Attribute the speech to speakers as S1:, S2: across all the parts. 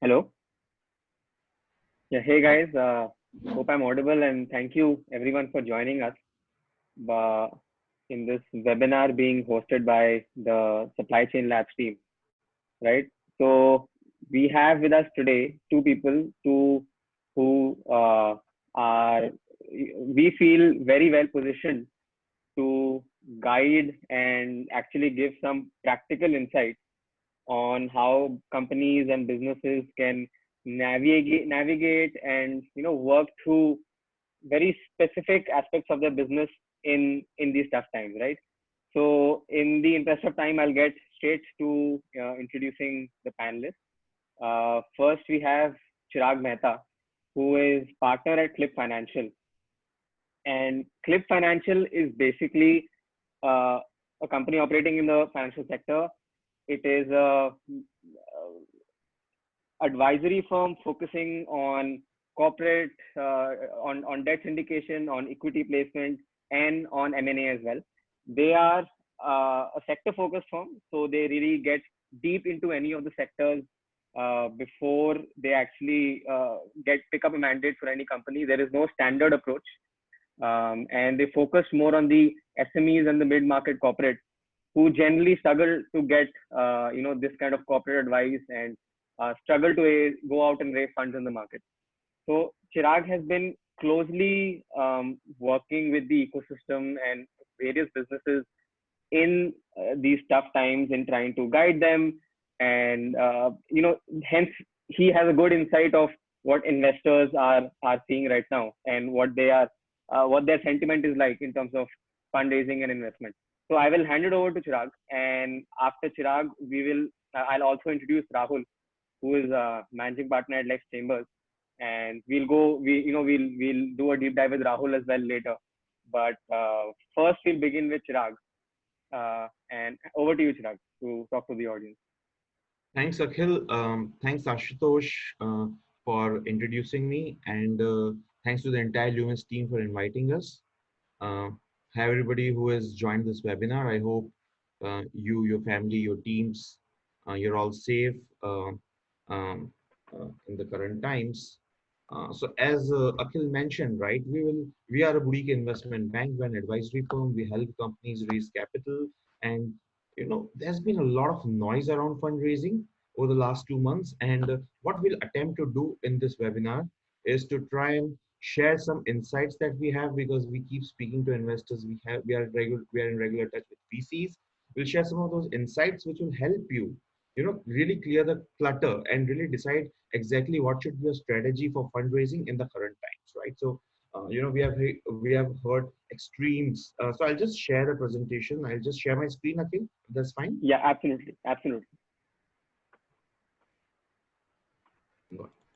S1: Hello. Yeah, hey guys. Hope I'm audible and thank you everyone for joining us uh, in this webinar being hosted by the Supply Chain Labs team, right? So we have with us today two people, who are we feel very well positioned to guide and actually give some practical insights on how companies and businesses can navigate and work through very specific aspects of their business in these tough times, right? So in the interest of time, I'll get straight to introducing the panelists. First we have Chirag Mehta, who is partner at Clip Financial. And Clip Financial is basically uh, a company operating in the financial sector. It is a advisory firm focusing on corporate, on debt syndication, on equity placement, and on M&A as well. They are a sector focused firm, so they really get deep into any of the sectors before they actually get pick up a mandate for any company. There is no standard approach, and they focus more on the SMEs and the mid market corporate who generally struggle to get this kind of corporate advice and struggle to go out and raise funds in the market. So Chirag has been closely working with the ecosystem and various businesses in these tough times in trying to guide them, and hence he has a good insight of what investors are seeing right now and what their sentiment is like in terms of fundraising and investment. So I will hand it over to Chirag, and after Chirag, I'll also introduce Rahul, who is a managing partner at Lex Chambers, and we'll do a deep dive with Rahul as well later. But first, we'll begin with Chirag, and over to you, Chirag, to talk to the audience.
S2: Thanks, Akhil. Thanks, Ashutosh, for introducing me, and thanks to the entire Lumis team for inviting us. Hi, everybody who has joined this webinar. I hope you, your family, your teams, you're all safe um, in the current times. So as Akhil mentioned, right, we are a boutique investment bank, we're an advisory firm. We help companies raise capital, and there's been a lot of noise around fundraising over the last 2 months. And what we'll attempt to do in this webinar is to try and share some insights that we have, because we keep speaking to investors. We are in regular touch with VCs. We'll share some of those insights which will help you, really clear the clutter and really decide exactly what should be your strategy for fundraising in the current times, right? So, we have heard extremes. So I'll just share the presentation. I'll just share my screen, Akhil. That's fine.
S1: Yeah, absolutely, absolutely.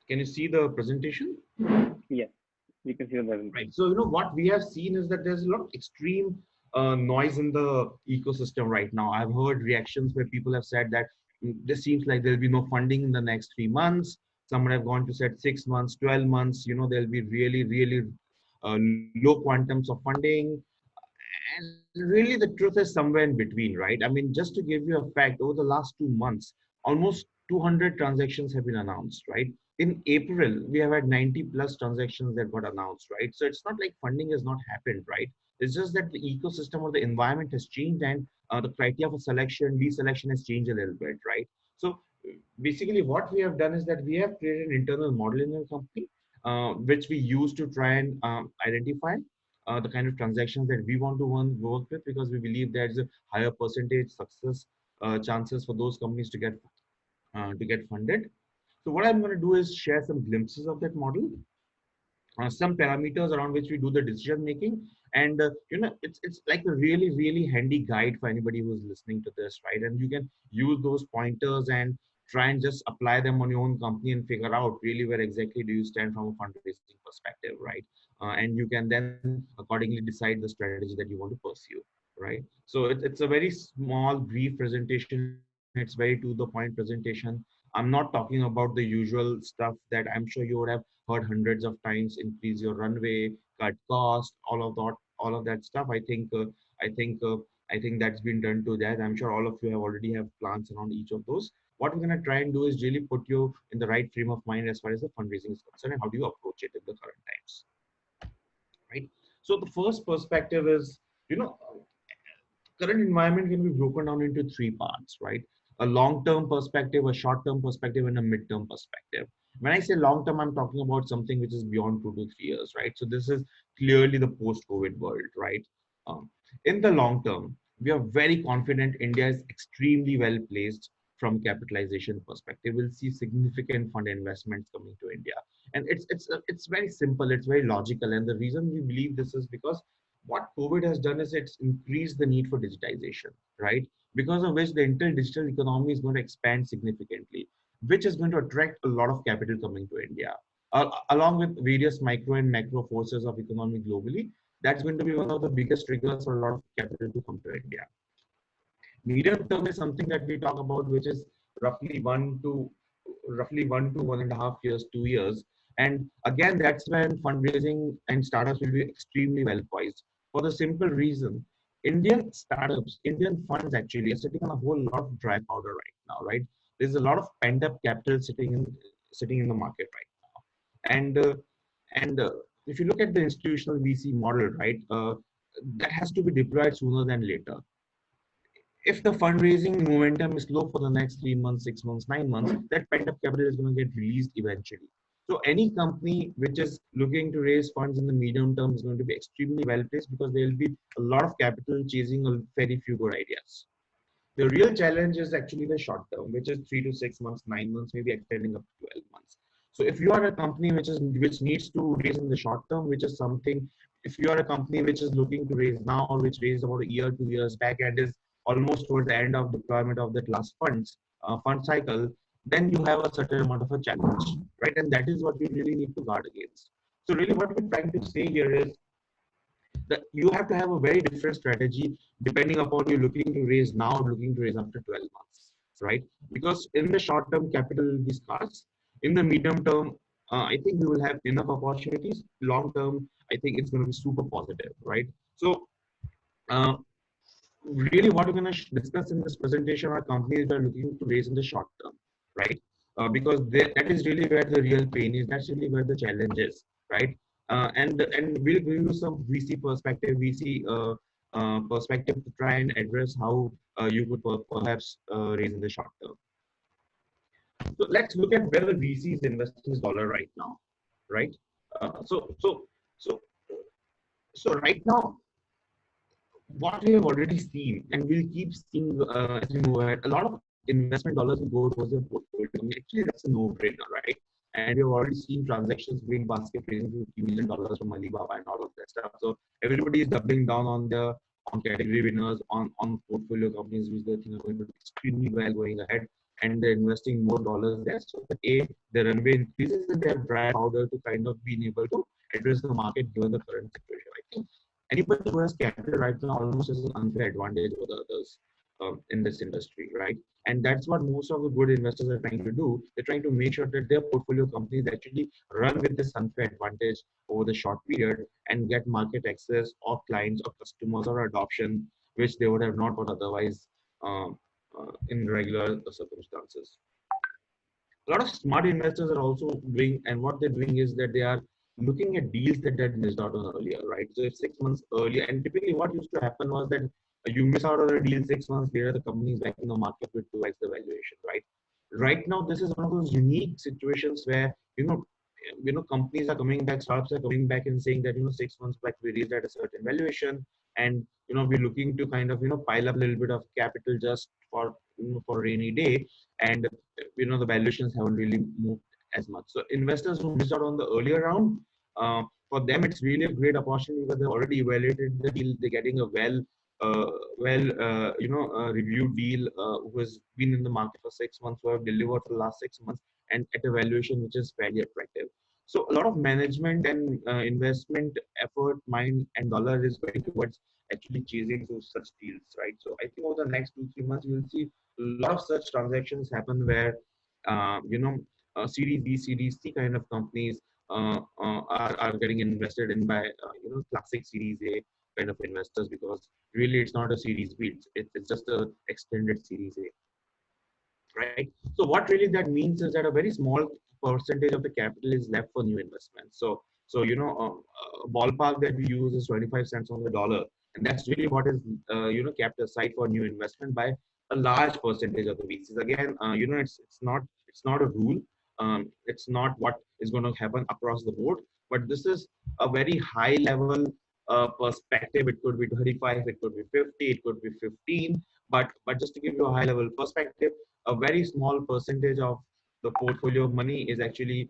S2: Can you see the presentation?
S1: Yes, we can see the presentation.
S2: Right. So what we have seen is that there's a lot of extreme noise in the ecosystem right now. I've heard reactions where people have said that this seems like there'll be no funding in the next 3 months. Some have gone to said 6 months, 12 months. There'll be really, really low quantums of funding. And really, the truth is somewhere in between, right? I mean, just to give you a fact, over the last 2 months, almost 200 transactions have been announced, right? In April, we have had 90 plus transactions that got announced, right? So it's not like funding has not happened, right? It's just that the ecosystem or the environment has changed, and the criteria for selection, deselection has changed a little bit, right? So basically, what we have done is that we have created an internal model in our company, which we use to try and identify the kind of transactions that we want to work with, because we believe there's a higher percentage success chances for those companies to get funded. So what I'm going to do is share some glimpses of that model, some parameters around which we do the decision making, and it's like a really, really handy guide for anybody who's listening to this, right? And you can use those pointers and try and just apply them on your own company and figure out really where exactly do you stand from a fundraising perspective, right? And you can then accordingly decide the strategy that you want to pursue, right? So it's a very small brief presentation. It's very to the point presentation. I'm not talking about the usual stuff that I'm sure you would have heard hundreds of times: increase your runway, cut cost, all of that stuff. I think that's been done to that. I'm sure all of you have already have plans around each of those. What we're going to try and do is really put you in the right frame of mind as far as the fundraising is concerned and how do you approach it in the current times, right? So the first perspective is, you know, current environment can be broken down into three parts, right? A long-term perspective, a short-term perspective, and a mid-term perspective. When I say long-term, I'm talking about something which is beyond 2 to 3 years, right? So this is clearly the post-COVID world, right? Um, in the long term, we are very confident India is extremely well placed from capitalization perspective. We'll see significant fund investments coming to India, and it's very simple, it's very logical, and the reason we believe this is because what COVID has done is it's increased the need for digitization, right? Because of which the entire digital economy is going to expand significantly, which is going to attract a lot of capital coming to India, along with various micro and macro forces of economy globally. That's going to be one of the biggest triggers for a lot of capital to come to India. Medium term is something that we talk about, which is roughly roughly 1 to 1.5 years, 2 years. And again, that's when fundraising and startups will be extremely well poised. For the simple reason, Indian startups, Indian funds actually are sitting on a whole lot of dry powder right now, right? There's a lot of pent-up capital sitting in the market right now. And if you look at the institutional VC model, right, that has to be deployed sooner than later. If the fundraising momentum is low for the next 3 months, 6 months, 9 months, that pent-up capital is going to get released eventually. So any company which is looking to raise funds in the medium term is going to be extremely well placed because there will be a lot of capital chasing a very few good ideas. The real challenge is actually the short term, which is 3 to 6 months, 9 months, maybe extending up to 12 months. So if you are a company which needs to raise in the short term, which is something, if you are a company which is looking to raise now or which raised about a year, 2 years back and is almost towards the end of deployment of that last fund cycle, then you have a certain amount of a challenge, right? And that is what you really need to guard against. So really what we're trying to say here is that you have to have a very different strategy depending upon you're looking to raise now or looking to raise after 12 months, right? Because in the short term, capital will be scarce. In the medium term, I think we will have enough opportunities. Long term, I think it's going to be super positive, right? So, uh, really, what we're going to discuss in this presentation are companies that are looking to raise in the short term, right? Because that is really where the real pain is. That's really where the challenge is, right? And we'll give you some VC perspective, VC perspective to try and address how you could perhaps raise in the short term. So let's look at where the VC is investing his dollar right now, right? Uh, so so so so right now, what we have already seen, and we'll keep seeing as we move ahead, a lot of investment dollars will go towards the portfolio. I mean, actually, that's a no-brainer, right? And we've already seen transactions being basket raising $50 million from Alibaba and all of that stuff. So everybody is doubling down on category winners, on portfolio companies which they think are going to do extremely well going ahead, and they're investing more dollars there. So that the runway increases and they have dry powder to kind of being able to address the market given the current situation. I think anybody who has capital right now almost has an unfair advantage over the others in this industry, right? And that's what most of the good investors are trying to do. They're trying to make sure that their portfolio companies actually run with this unfair advantage over the short period and get market access or clients or customers or adoption, which they would have not got otherwise in regular circumstances. A lot of smart investors are also doing, and what they're doing is that they are looking at deals that they missed out on earlier, right? So if 6 months earlier, and typically what used to happen was that you miss out on a deal 6 months later, the company is back in the market with 2x the valuation, right? Right now, this is one of those unique situations where companies are coming back, startups are coming back and saying that 6 months back we raised at a certain valuation, and we're looking to kind of pile up a little bit of capital just for rainy day, and the valuations haven't really moved as much. So investors who missed out on the earlier round, for them it's really a great opportunity because they've already evaluated the deal. They're getting a reviewed deal who has been in the market for 6 months, who have delivered for the last 6 months, and at a valuation which is fairly attractive. So a lot of management and investment effort, mind, and dollar is going towards actually chasing those such deals, right? So I think over the next 2 3 months, you will see a lot of such transactions happen where Series B, Series C kind of companies are getting invested in by classic Series A kind of investors, because really it's not a Series B, it's just a extended Series A. right? So what really that means is that a very small percentage of the capital is left for new investments. Ballpark that we use is 25 cents on the dollar, and that's really what is kept aside for new investment by a large percentage of the VCs. Again, it's not a rule. It's not what is going to happen across the board, but this is a very high level perspective. It could be 25, it could be 50, it could be 15, but just to give you a high level perspective, a very small percentage of the portfolio of money is actually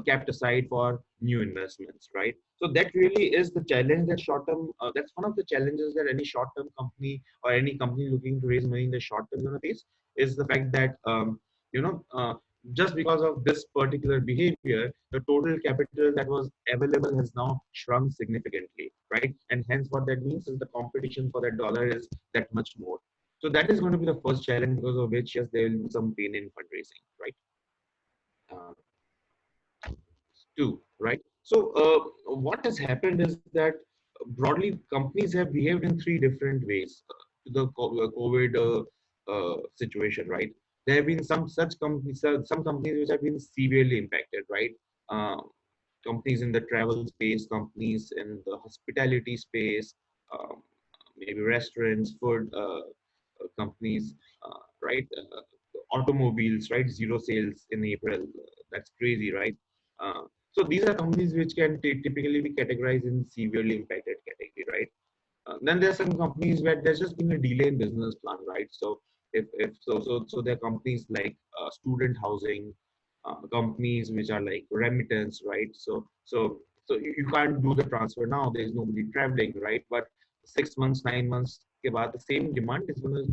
S2: kept aside for new investments, right? So that really is the challenge that short term. That's one of the challenges that any short term company or any company looking to raise money in the short term is going to face, is the fact that you know. Just because of this particular behavior, the total capital that was available has now shrunk significantly, right? And hence, what that means is the competition for that dollar is that much more. So that is going to be the first challenge, because of which, yes, there will be some pain in fundraising, right? Uh, Two, right? So what has happened is that broadly companies have behaved in three different ways to the COVID situation, right? There have been some such companies, some companies which have been severely impacted, right? Uh, Companies in the travel space, companies in the hospitality space, um, maybe restaurants, food companies, right? Automobiles, right? Zero sales in April. That's crazy, right? Uh, so these are companies which can typically be categorized in severely impacted category, right? Then there's some companies where there's just been a delay in business plan, right? So if there are companies like student housing, companies which are like remittance, right? So you can't do the transfer now. There's nobody traveling, right? But 6 months, 9 months, के बाद the same demand is going to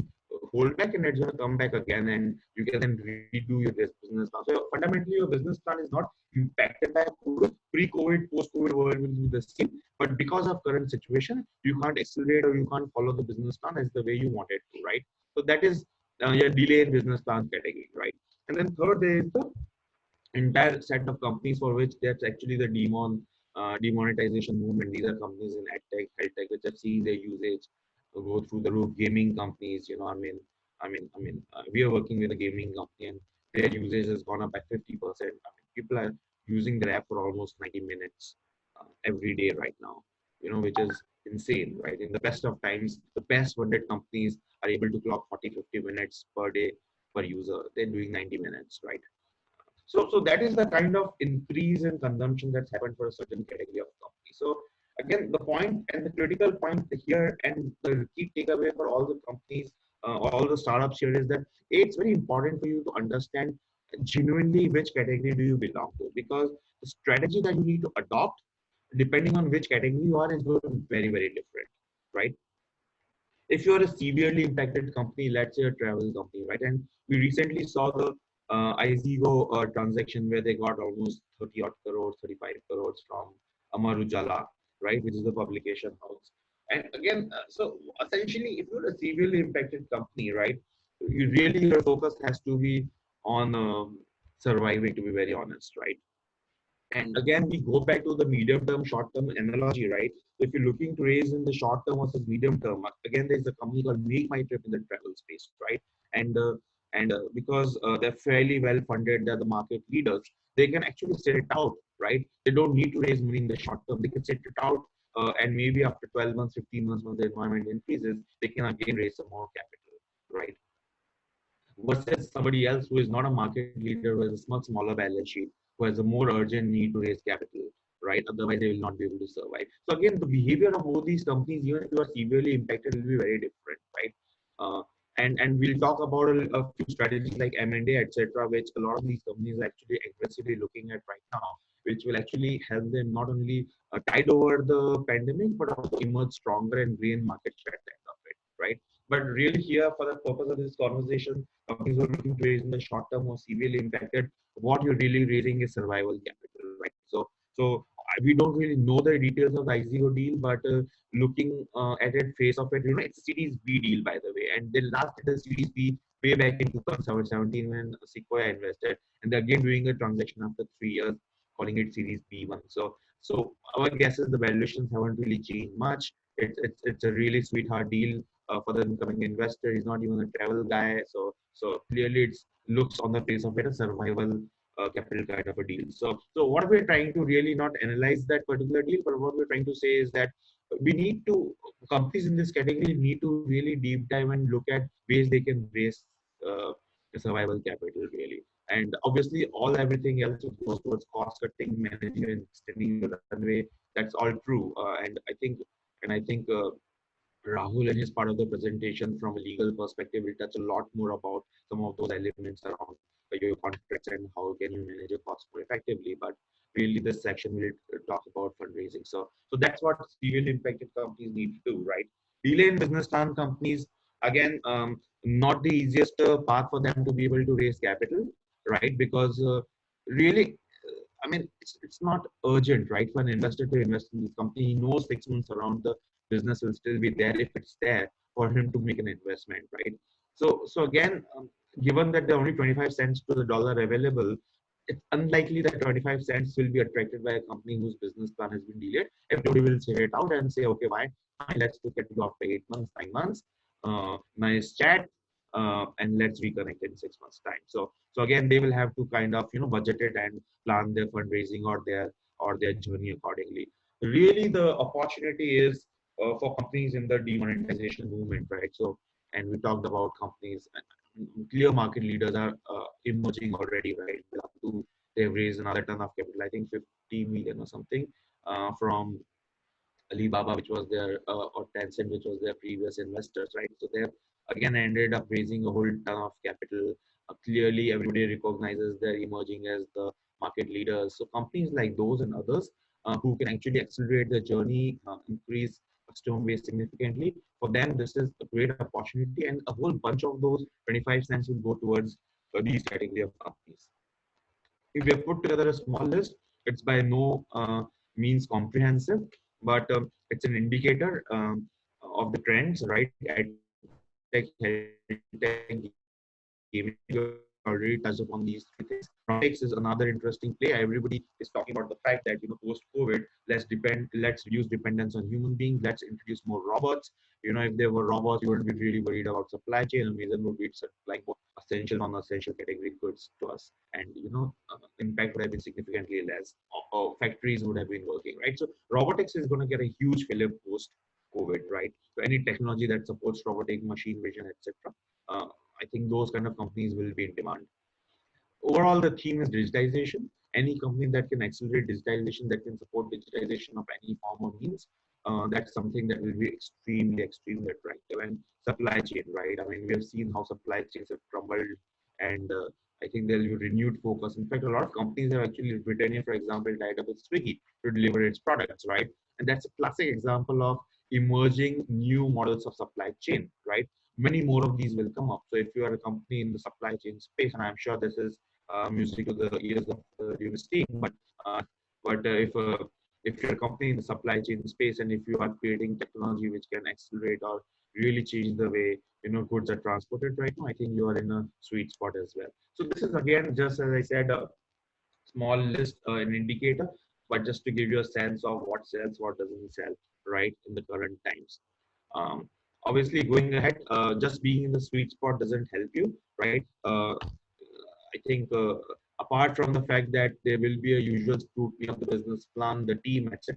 S2: hold back and it's going to come back again, and you can then redo your business plan. So fundamentally, your business plan is not impacted by COVID. Pre-COVID, post-COVID world will be the same. But because of current situation, you can't accelerate or you can't follow the business plan as the way you want it to, right? So that is your delay in business plan category, right? And then third, there is the entire set of companies for which that's actually the demonetization movement. These are companies in edtech, health tech, which have seen their usage go through the roof. Gaming companies, we are working with a gaming company, and their usage has gone up by 50%. People are using their app for almost 90 minutes every day right now, which is insane, right? In the best of times, the best funded companies are able to clock 40, 50 minutes per day per user. They're doing 90 minutes, right? So that is the kind of increase in consumption that's happened for a certain category of company. So again, the point and the critical point here and the key takeaway for all the companies, all the startups here, is that it's very important for you to understand genuinely which category do you belong to, because the strategy that you need to adopt depending on which category you are is going to be very, very different, right? If you're a severely impacted company, let's say a travel company, right? And we recently saw the Izigo transaction where they got almost 30 odd crores, 35 crores from Amar Ujala, right? Which is the publication house. And again, so essentially, if you're a severely impacted company, right, you really, your focus has to be on surviving, to be very honest, right? And again, we go back to the medium term, short term analogy, right? So if you're looking to raise in the short term versus medium term, again, there's a company called Make My Trip in the travel space, right? And because they're fairly well funded, they're the market leaders, they can actually sit it out, right? They don't need to raise money in the short term. They can sit it out, and maybe after 12 months, 15 months, when the environment increases, they can again raise some more capital, right? Versus somebody else who is not a market leader, who has a much smaller balance sheet, who has a more urgent need to raise capital, right? Otherwise, they will not be able to survive. So again, the behavior of both these companies, even if you are severely impacted, will be very different, right? Uh, and we'll talk about a few strategies like M&A, etc., which a lot of these companies are actually aggressively looking at right now, which will actually help them not only tide over the pandemic, but also emerge stronger and gain market share at the end of it, right? But really, here for the purpose of this conversation, companies who are looking to raise in the short term or severely impacted, what you're really raising is survival capital, right? So we don't really know the details of the ICO deal, but looking at it, face of it, it's a Series B deal, by the way, and they last did the Series B way back in 2017 when Sequoia invested, and they're again doing a transaction after 3 years, calling it Series B1. So our guess is the valuations haven't really changed much. It's a really sweetheart deal for the incoming investor. He's not even a travel guy, so clearly it's looks on the face of it a survival capital kind of a deal. So what we're trying to really not analyze that particular deal, but what we're trying to say is that we need to companies in this category need to really deep dive and look at ways they can raise uh, the survival capital really. And obviously, all everything else goes towards cost cutting, managing and extending the runway. That's all true. And I think Rahul in his part of the presentation from a legal perspective will touch a lot more about some of those elements around your contracts and how can you manage your costs more effectively. But really, this section will talk about fundraising. So that's what severely impacted companies need to do, right? Delay in business plan companies, again, not the easiest path for them to be able to raise capital, right? Because really, I mean, it's not urgent, right? For an investor to invest in this company, he knows 6 months around the business will still be there if it's there for him to make an investment, right? So again, given that there are only 25 cents to the dollar available, it's unlikely that 25 cents will be attracted by a company whose business plan has been delayed. Everybody will say it out and say, okay, fine, let's look at you after 8 months, 9 months. Nice chat, and let's reconnect in 6 months' time. So again, they will have to kind of budget it and plan their fundraising or their journey accordingly. Really, the opportunity is for companies in the demonetization movement, right? So, and we talked about companies. Clear market leaders are emerging already, right? They've raised another ton of capital, I think 50 million or something, from Alibaba, which was their or Tencent, which was their previous investors, right? So they have again ended up raising a whole ton of capital. Clearly, everybody recognizes they're emerging as the market leaders. So companies like those and others who can actually accelerate the journey, increase customer base significantly. For them, this is a great opportunity, and a whole bunch of those 25 cents will go towards these category of companies. If we have put together a small list, it's by no means comprehensive, but it's an indicator of the trends, right? EdTech, healthtech, gaming, we already touched upon these three things. Robotics is another interesting play. Everybody is talking about the fact that post-COVID, let's reduce dependence on human beings. Let's introduce more robots. If there were robots, you wouldn't be really worried about supply chain. Amazon would be supplying both essential, non-essential category goods to us, and impact would have been significantly less. Factories would have been working, right? So robotics is going to get a huge fillip post COVID, right? So any technology that supports robotic, machine vision, etc. I think those kind of companies will be in demand. Overall, the theme is digitization. Any company that can accelerate digitization, that can support digitization of any form or means, that's something that will be extremely, extremely attractive. And supply chain, right? I mean, we have seen how supply chains have crumbled, and I think there'll be renewed focus. In fact, a lot of companies have actually, Britannia, for example, tied up with Swiggy to deliver its products, right? And that's a classic example of emerging new models of supply chain, right? Many more of these will come up. So if you are a company in the supply chain space, and I'm sure this is music to the ears of the Lewis team. Uh, but if you're a company in the supply chain space, and if you are creating technology which can accelerate or really change the way goods are transported right now, I think you are in a sweet spot as well. So this is again, just as I said, a small list, an indicator, but just to give you a sense of what sells, what doesn't sell, right, in the current times. Um, Obviously, going ahead, just being in the sweet spot doesn't help you, right? I think apart from the fact that there will be a usual scrutiny of the business plan, the team, etc.,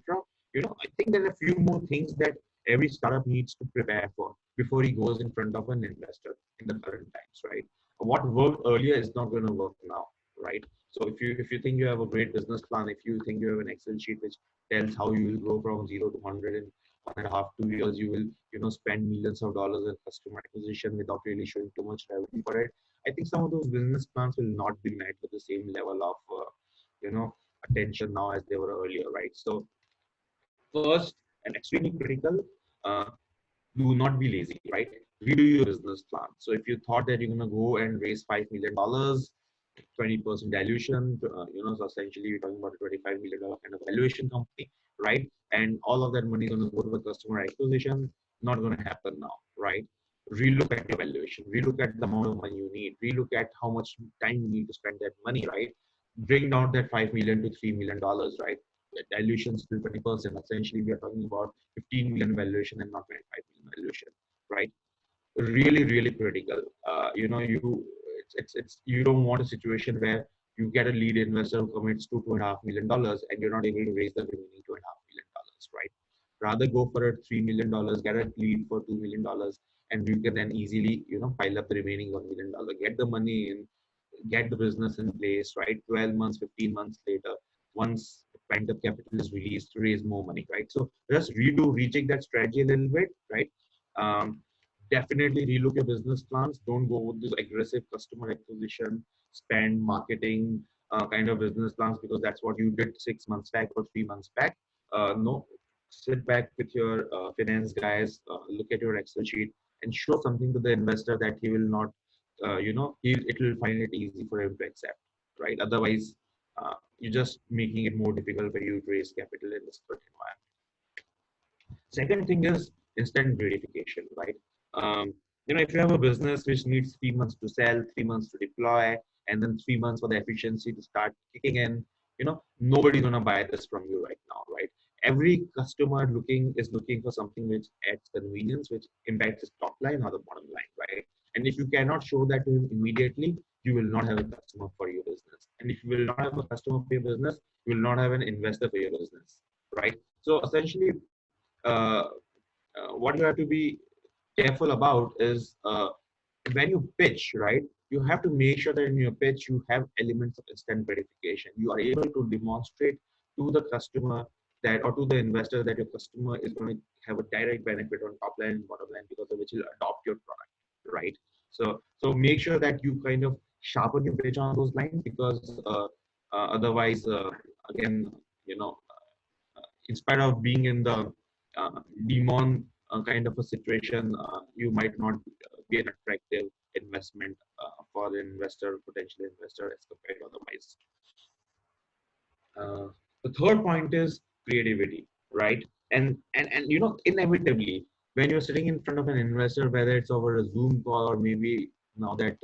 S2: I think there are a few more things that every startup needs to prepare for before he goes in front of an investor in the current times, right? What worked earlier is not going to work now, right? So if you think you have a great business plan, if you think you have an Excel sheet which tells how you will grow from 0 to 100 in 1.5 2 years, you will spend millions of dollars in customer acquisition without really showing too much revenue for it. I think some of those business plans will not be met with the same level of attention now as they were earlier, right? So first and extremely critical, uh, do not be lazy, right? Redo your business plan. So if you thought that you're going to go and raise $5 million, 20% dilution, so essentially you're talking about a $25 million kind of valuation company, right? And all of that money is going to go to the customer acquisition. Not going to happen now, right? Relook at your valuation, relook at the amount of money you need, relook at how much time you need to spend that money, right? Bring down that $5 million to $3 million, right? The dilution is still 20%. Essentially, we are talking about 15 million valuation and not 25 million valuation, right? Really, really critical. it's you don't want a situation where you get a lead investor who commits to $2.5 million and you're not able to raise the remaining $2.5 million, right? Rather go for a $3 million, get a lead for $2 million, and you can then easily pile up the remaining $1 million, get the money in, get the business in place, right? 12 months, 15 months later, once pent up capital is released, to raise more money, right? So just rejig that strategy a little bit, right? Um, Definitely relook your business plans. Don't go with this aggressive customer acquisition, spend, marketing kind of business plans because that's what you did 6 months back or 3 months back. No, sit back with your finance guys, look at your Excel sheet, and show something to the investor that he will not, it will find it easy for him to accept, right? Otherwise, you're just making it more difficult for you to raise capital in this current environment. Second thing is instant gratification, right? If you have a business which needs 3 months to sell, 3 months to deploy, and then 3 months for the efficiency to start kicking in, nobody's gonna buy this from you right now, right? Every customer is looking for something which adds convenience, which impacts his top line or the bottom line, right? And if you cannot show that to him immediately, you will not have a customer for your business. And if you will not have a customer for your business, you will not have an investor for your business, right? So essentially, uh, what you have to be careful about is when you pitch, right? You have to make sure that in your pitch you have elements of instant gratification. You are able to demonstrate to the customer that, or to the investor, that your customer is going to have a direct benefit on top line and bottom line because of which he'll adopt your product, right? So make sure that you kind of sharpen your pitch on those lines because otherwise, again, you know, in spite of being in the demon kind of a situation, you might not be an attractive investment for the investor, potential investor, as compared to otherwise. The third point is creativity, right? And inevitably, when you're sitting in front of an investor, whether it's over a Zoom call or maybe now that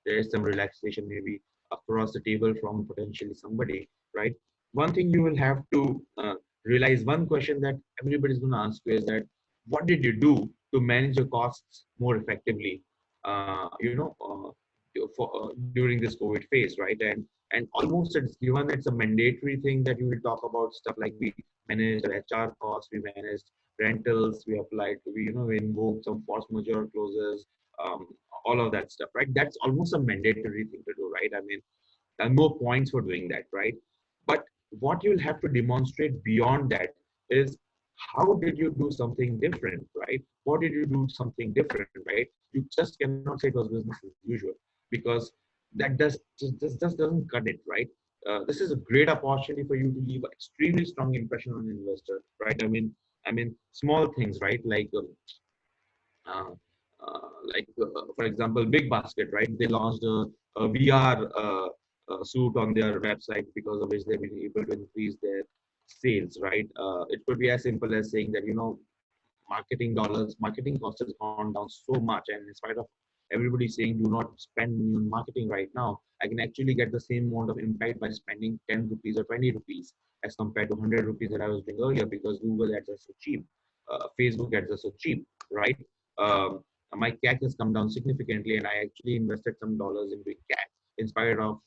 S2: there is some relaxation, maybe across the table from potentially somebody, right? One thing you will have to realize, one question that everybody's going to ask you is that, what did you do to manage your costs more effectively? During this COVID phase, right? And almost it's given, it's a mandatory thing that you will talk about stuff like we managed our HR costs, we managed rentals, we applied, we invoked some force majeure clauses, um, all of that stuff, right? That's almost a mandatory thing to do, right? I mean, there are no points for doing that, right? But what you'll have to demonstrate beyond that is, how did you do something different, right? What did you do something different, right? You just cannot say it was business as usual because that just doesn't cut it, right? This is a great opportunity for you to leave an extremely strong impression on an investor, right? I mean, small things, right? Uh, for example, Big Basket, right? They launched a VR suit on their website because of which they've been able to increase their sales, right? It could be as simple as saying that, marketing costs has gone down so much, and in spite of everybody saying do not spend money on marketing right now, I can actually get the same amount of impact by spending 10 rupees or 20 rupees as compared to 100 rupees that I was doing earlier because Google ads are so cheap, Facebook ads are so cheap, right? Um, my CAC has come down significantly, and I actually invested some dollars into CAC in spite of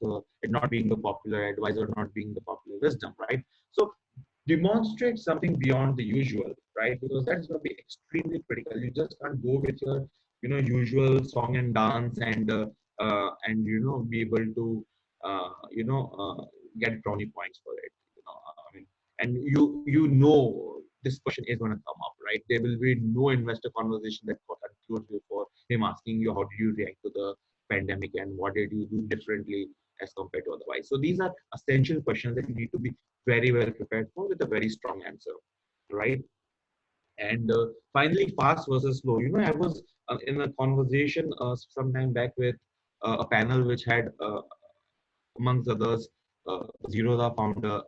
S2: it not being the popular advice or not being the popular wisdom, right? So demonstrate something beyond the usual, right? Because that's going to be extremely critical. You just can't go with your, usual song and dance and be able to, get brownie points for it. I mean, and this question is going to come up, right? There will be no investor conversation that got concluded before him asking you how did you react to the pandemic and what did you do differently as compared to otherwise. So these are essential questions that you need to be very well prepared for with a very strong answer, right? And finally, fast versus slow. I was in a conversation some time back with a panel which had, amongst others, Zerodha founder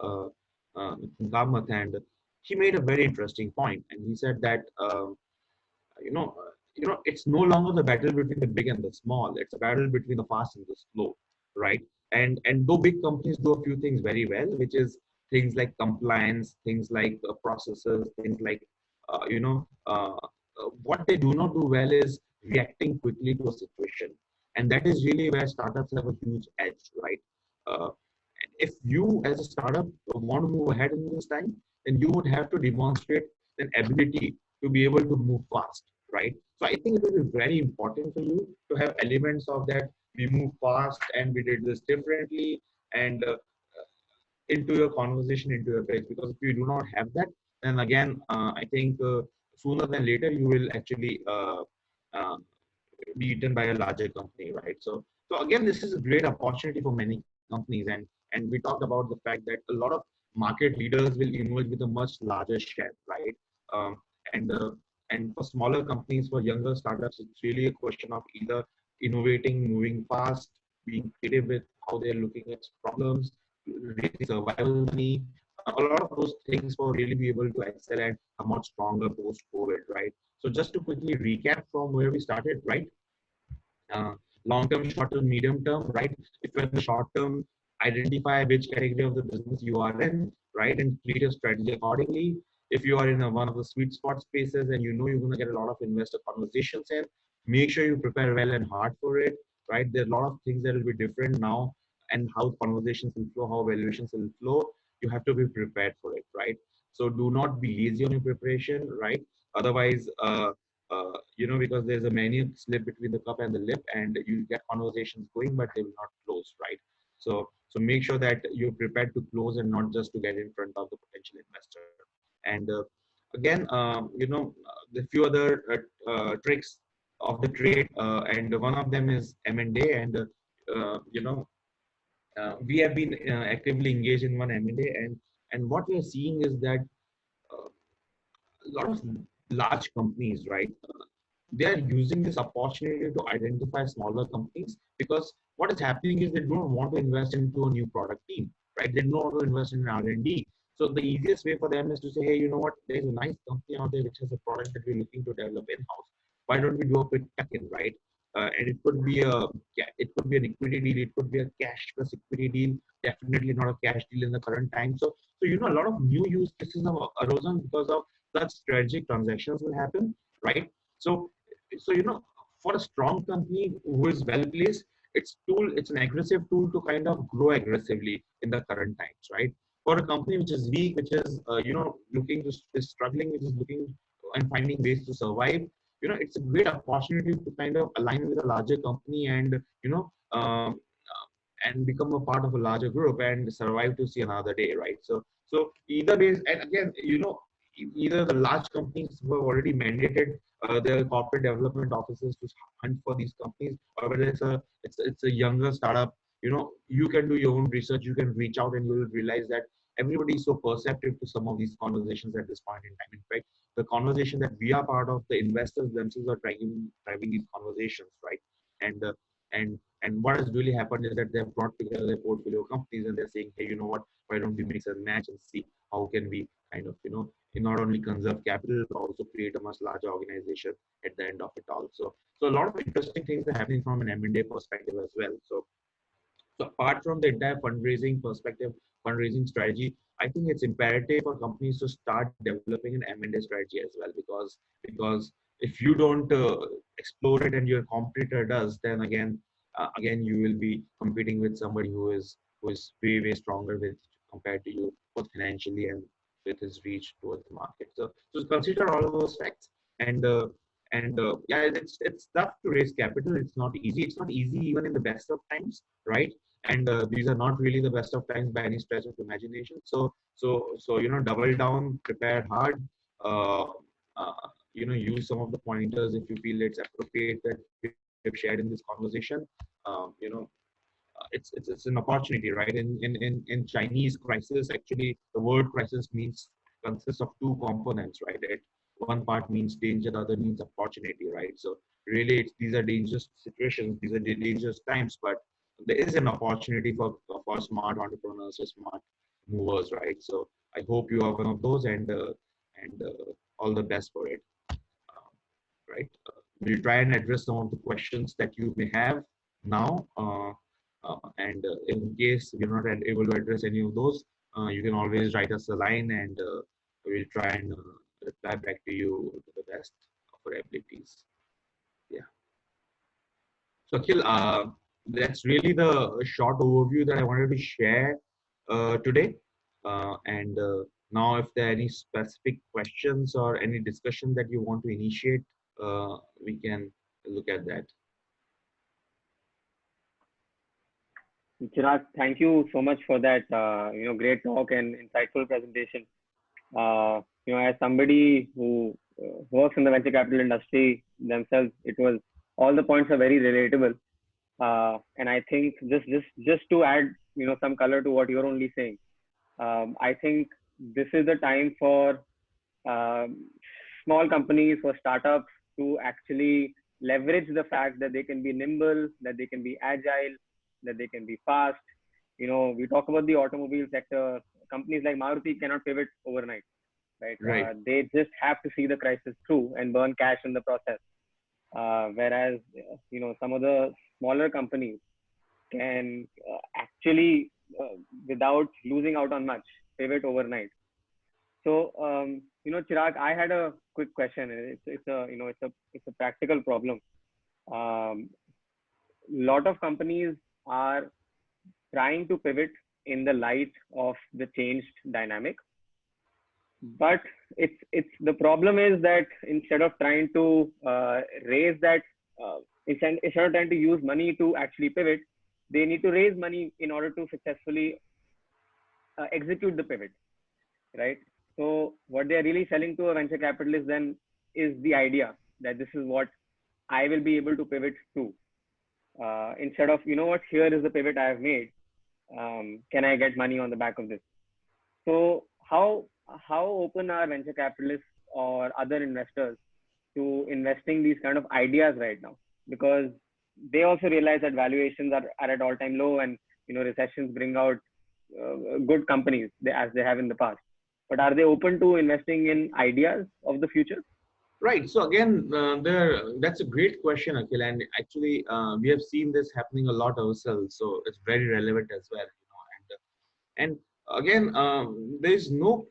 S2: Kamath, and he made a very interesting point, and he said that you know, it's no longer the battle between the big and the small. It's a battle between the fast and the slow, right? And though big companies do a few things very well, which is things like compliance, things like processes, things like what they do not do well is reacting quickly to a situation. And that is really where startups have a huge edge, right? uh, if you as a startup want to move ahead in this time, then you would have to demonstrate an ability to be able to move fast, right? So I think it will be very important for you to have elements of that. We move fast and we did this differently, and into your conversation, into your pitch. Because if you do not have that, then again, I think sooner than later you will actually uh, be eaten by a larger company, right? So again, this is a great opportunity for many companies, and we talked about the fact that a lot of market leaders will emerge with a much larger share, right? Um, and and for smaller companies, for younger startups, it's really a question of either innovating, moving fast, being creative with how they're looking at problems, raising survival money, a lot of those things for really be able to excel and come out stronger post COVID, right? So just to quickly recap from where we started, right? uh, Long term, short term, medium term, right? If you're in the short term, identify which category of the business you are in, right? And create a strategy accordingly. If you are in one of the sweet spot spaces and you know you're going to get a lot of investor conversations in, make sure you prepare well and hard for it, right? There are a lot of things that will be different now, and how conversations will flow, how valuations will flow. You have to be prepared for it, right? So do not be lazy on your preparation, right? Otherwise, because there's a many slip between the cup and the lip, and you get conversations going, but they will not close, right? So make sure that you're prepared to close and not just to get in front of the potential investor. And again, the few other tricks of the trade, and one of them is M&A, and uh, you know we have been actively engaged in one M&A, and what we are seeing is that a lot of large companies, right? They are using this opportunity to identify smaller companies, because what is happening is they don't want to invest into a new product team, right? They don't want to invest in R&D. So the easiest way for them is to say, hey, you know what? There's a nice company out there which has a product that we're looking to develop in-house. Why don't we do a quick tuck-in, right? And it could be an equity deal, it could be a cash plus equity deal. Definitely not a cash deal in the current time. So a lot of new use cases have arisen because of such strategic transactions will happen, right? So so for a strong company who is well placed, it's an aggressive tool to kind of grow aggressively in the current times, right? For a company which is weak, which is looking to is struggling, which is looking and finding ways to survive, it's a great opportunity to kind of align with a larger company, and and become a part of a larger group and survive to see another day, right? So either ways, and again, either the large companies who have already mandated their corporate development offices to hunt for these companies, or whether it's a younger startup, you can do your own research, you can reach out, and you will realize that everybody is so perceptive to some of these conversations at this point in time. In fact, the conversation that we are part of, the investors themselves are driving these conversations, right? And and what has really happened is that they've brought together their portfolio companies, and they're saying, hey, you know what? Why don't we mix and match and see how can we kind of not only conserve capital but also create a much larger organization at the end of it all. So a lot of interesting things are happening from an M&A perspective as well. So apart from the entire fundraising perspective, fundraising strategy, I think it's imperative for companies to start developing an M&A strategy as well, because if you don't explore it and your competitor does, then again you will be competing with somebody who is way stronger with compared to you, both financially and with his reach towards the market. So consider all of those facts, and yeah, it's tough to raise capital. It's not easy. It's not easy even in the best of times, right? And these are not really the best of times by any stretch of imagination. So double down, prepare hard. Uh, Use some of the pointers if you feel it's appropriate that we have shared in this conversation. Um, you know, it's an opportunity, right? In Chinese crisis, actually, the word crisis means consists of two components, right? One part means danger, the other means opportunity, right? So really, these are dangerous situations, these are dangerous times, but there is an opportunity for smart entrepreneurs or smart movers, right? So I hope you are one of those, and all the best for it, right? We'll try and address some of the questions that you may have now. And in case we're not able to address any of those, you can always write us a line, and we'll try and reply back to you to the best of our abilities. Yeah. So Akhil, that's really the short overview that I wanted to share today. And now, if there are any specific questions or any discussion that you want to initiate, we can look at that.
S1: Chirag, thank you so much for that, great talk and insightful presentation. As somebody who works in the venture capital industry themselves, it was all the points are very relatable. And I think just to add, some color to what you're only saying, I think this is the time for um, small companies, for startups to actually leverage the fact that they can be nimble, that they can be agile, that they can be fast. We talk about the automobile sector. Companies like Maruti cannot pivot overnight, right?
S2: Right.
S1: They just have to see the crisis through and burn cash in the process. Whereas, some of the smaller companies can actually, without losing out on much, pivot overnight. So, Chirag, I had a quick question. It's a practical problem. Um, Lot of companies are trying to pivot in the light of the changed dynamic, but it's the problem is that instead of trying to raise that, instead of trying to use money to actually pivot, they need to raise money in order to successfully execute the pivot, right? So what they're really selling to a venture capitalist then is the idea that this is what I will be able to pivot to. Instead of, what, here is the pivot I have made. Can I get money on the back of this? So how open are venture capitalists or other investors to investing these kind of ideas right now? Because they also realize that valuations are at all-time low, and recessions bring out good companies as they have in the past. But are they open to investing in ideas of the future?
S2: Right. So again, that's a great question, Akhil. And actually, we have seen this happening a lot ourselves. So it's very relevant as well. And again, there is no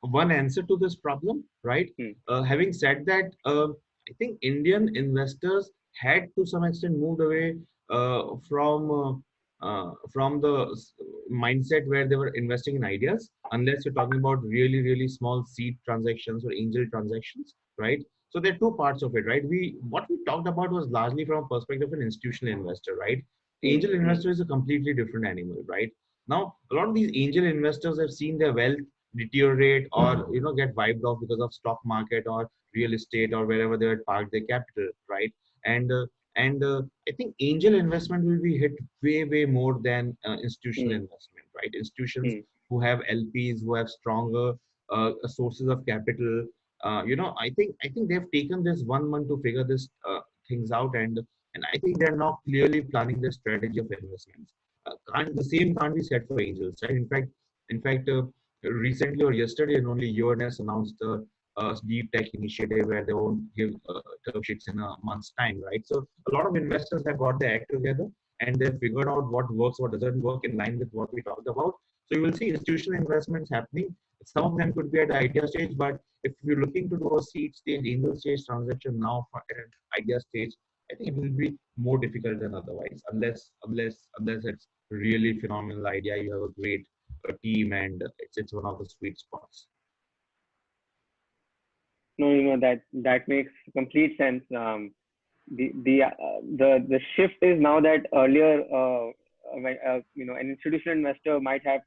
S2: one answer to this problem, right?
S1: Hmm.
S2: Having said that, I think Indian investors had to some extent moved away from the mindset where they were investing in ideas, unless you're talking about really, really small seed transactions or angel transactions, right? So there are two parts of it, right? What we talked about was largely from a perspective of an institutional investor, right?
S1: Hmm.
S2: Angel
S1: Hmm.
S2: investor is a completely different animal, right? Now, a lot of these angel investors have seen their wealth deteriorate or get wiped off because of stock market or real estate or wherever they had parked their capital, right? And I think angel investment will be hit way more than institutional
S1: Hmm.
S2: investment, right? Institutions
S1: Hmm.
S2: who have LPs who have stronger sources of capital. I think they've taken this 1 month to figure this things out, and I think they're now clearly planning their strategy of investments. The same can't be said for angels, right? In fact, recently or yesterday, and only UNS announced the deep tech initiative where they won't give term sheets in a month's time, right? So a lot of investors have got their act together and they've figured out what works, what doesn't work in line with what we talked about. So you will see institutional investments happening. Some of them could be at the idea stage, but if you're looking to do a seed stage, angel stage transaction now at an idea stage, I think it will be more difficult than otherwise, unless it's really phenomenal idea. You have a great team, and it's one of the sweet spots.
S1: No, that makes complete sense. The shift is now that earlier, an institutional investor might have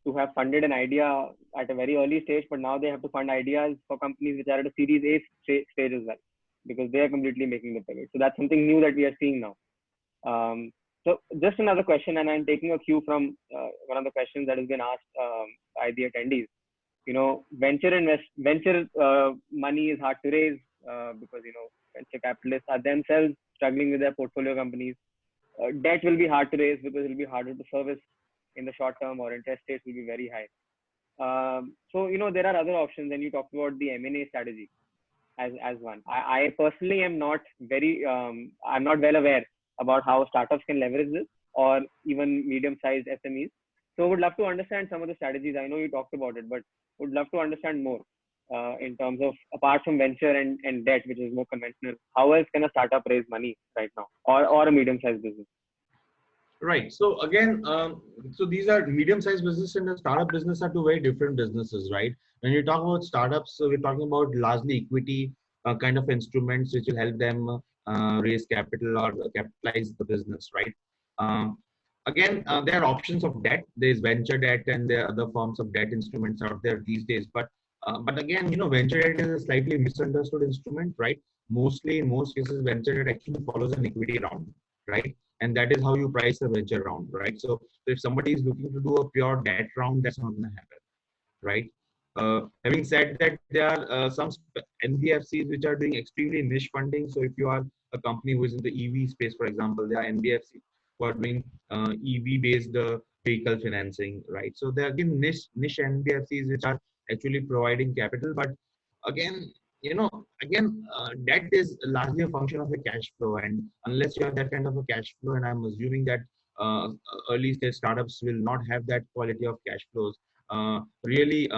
S1: to have funded an idea at a very early stage, but now they have to fund ideas for companies which are at a Series A stage as well, because they are completely making the pivot. So that's something new that we are seeing now. So just another question, and I'm taking a cue from one of the questions that has been asked by the attendees. Venture money is hard to raise because venture capitalists are themselves struggling with their portfolio companies. Debt will be hard to raise because it will be harder to service in the short term, or interest rates will be very high. So there are other options, and you talked about the M&A strategy as one. I personally am not I'm not well aware about how startups can leverage this, or even medium-sized SMEs. So would love to understand some of the strategies. I know you talked about it, but would love to understand more. in terms of apart from venture and debt, which is more conventional, how else can a startup raise money right now, or a medium-sized business?
S2: Right. So again, so these are medium-sized business and the startup business are two very different businesses, right? When you talk about startups, so we're talking about largely equity kind of instruments which will help them raise capital or capitalize the business, right? Um, Again, there are options of debt. There's venture debt and there are other forms of debt instruments out there these days. But again, venture debt is a slightly misunderstood instrument, right? Mostly, in most cases, venture debt actually follows an equity round, right? And that is how you price a venture round, right? So if somebody is looking to do a pure debt round, that's not going to happen, right? Having said that, there are some NBFCs which are doing extremely niche funding. So if you are a company who is in the EV space, for example, there are NBFCs who are doing EV-based vehicle financing, right? So there are again niche NBFCs which are actually providing capital, but again, debt is largely a function of a cash flow, and unless you have that kind of a cash flow, and I'm assuming that uh, early stage startups will not have that quality of cash flows. Really,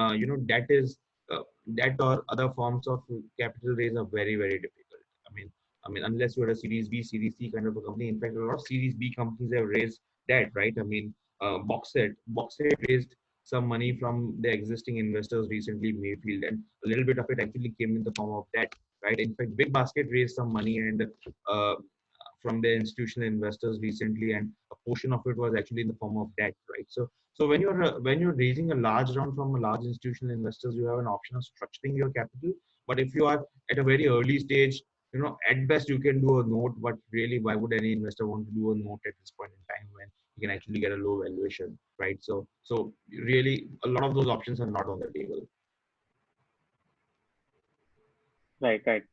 S2: debt or other forms of capital raise are very, very difficult. Unless you're a Series B, Series C kind of a company. In fact, a lot of Series B companies have raised debt, right? Boxset raised some money from the existing investors recently, Mayfield, and a little bit of it actually came in the form of debt, right? In fact, Big Basket raised some money and uh, from the institutional investors recently, and a portion of it was actually in the form of debt, right? So when you're raising a large round from a large institutional investors, you have an option of structuring your capital. But if you are at a very early stage, at best you can do a note, but really, why would any investor want to do a note at this point in time when you can actually get a low valuation, right? So really, a lot of those options are not on the table.
S1: Right, right.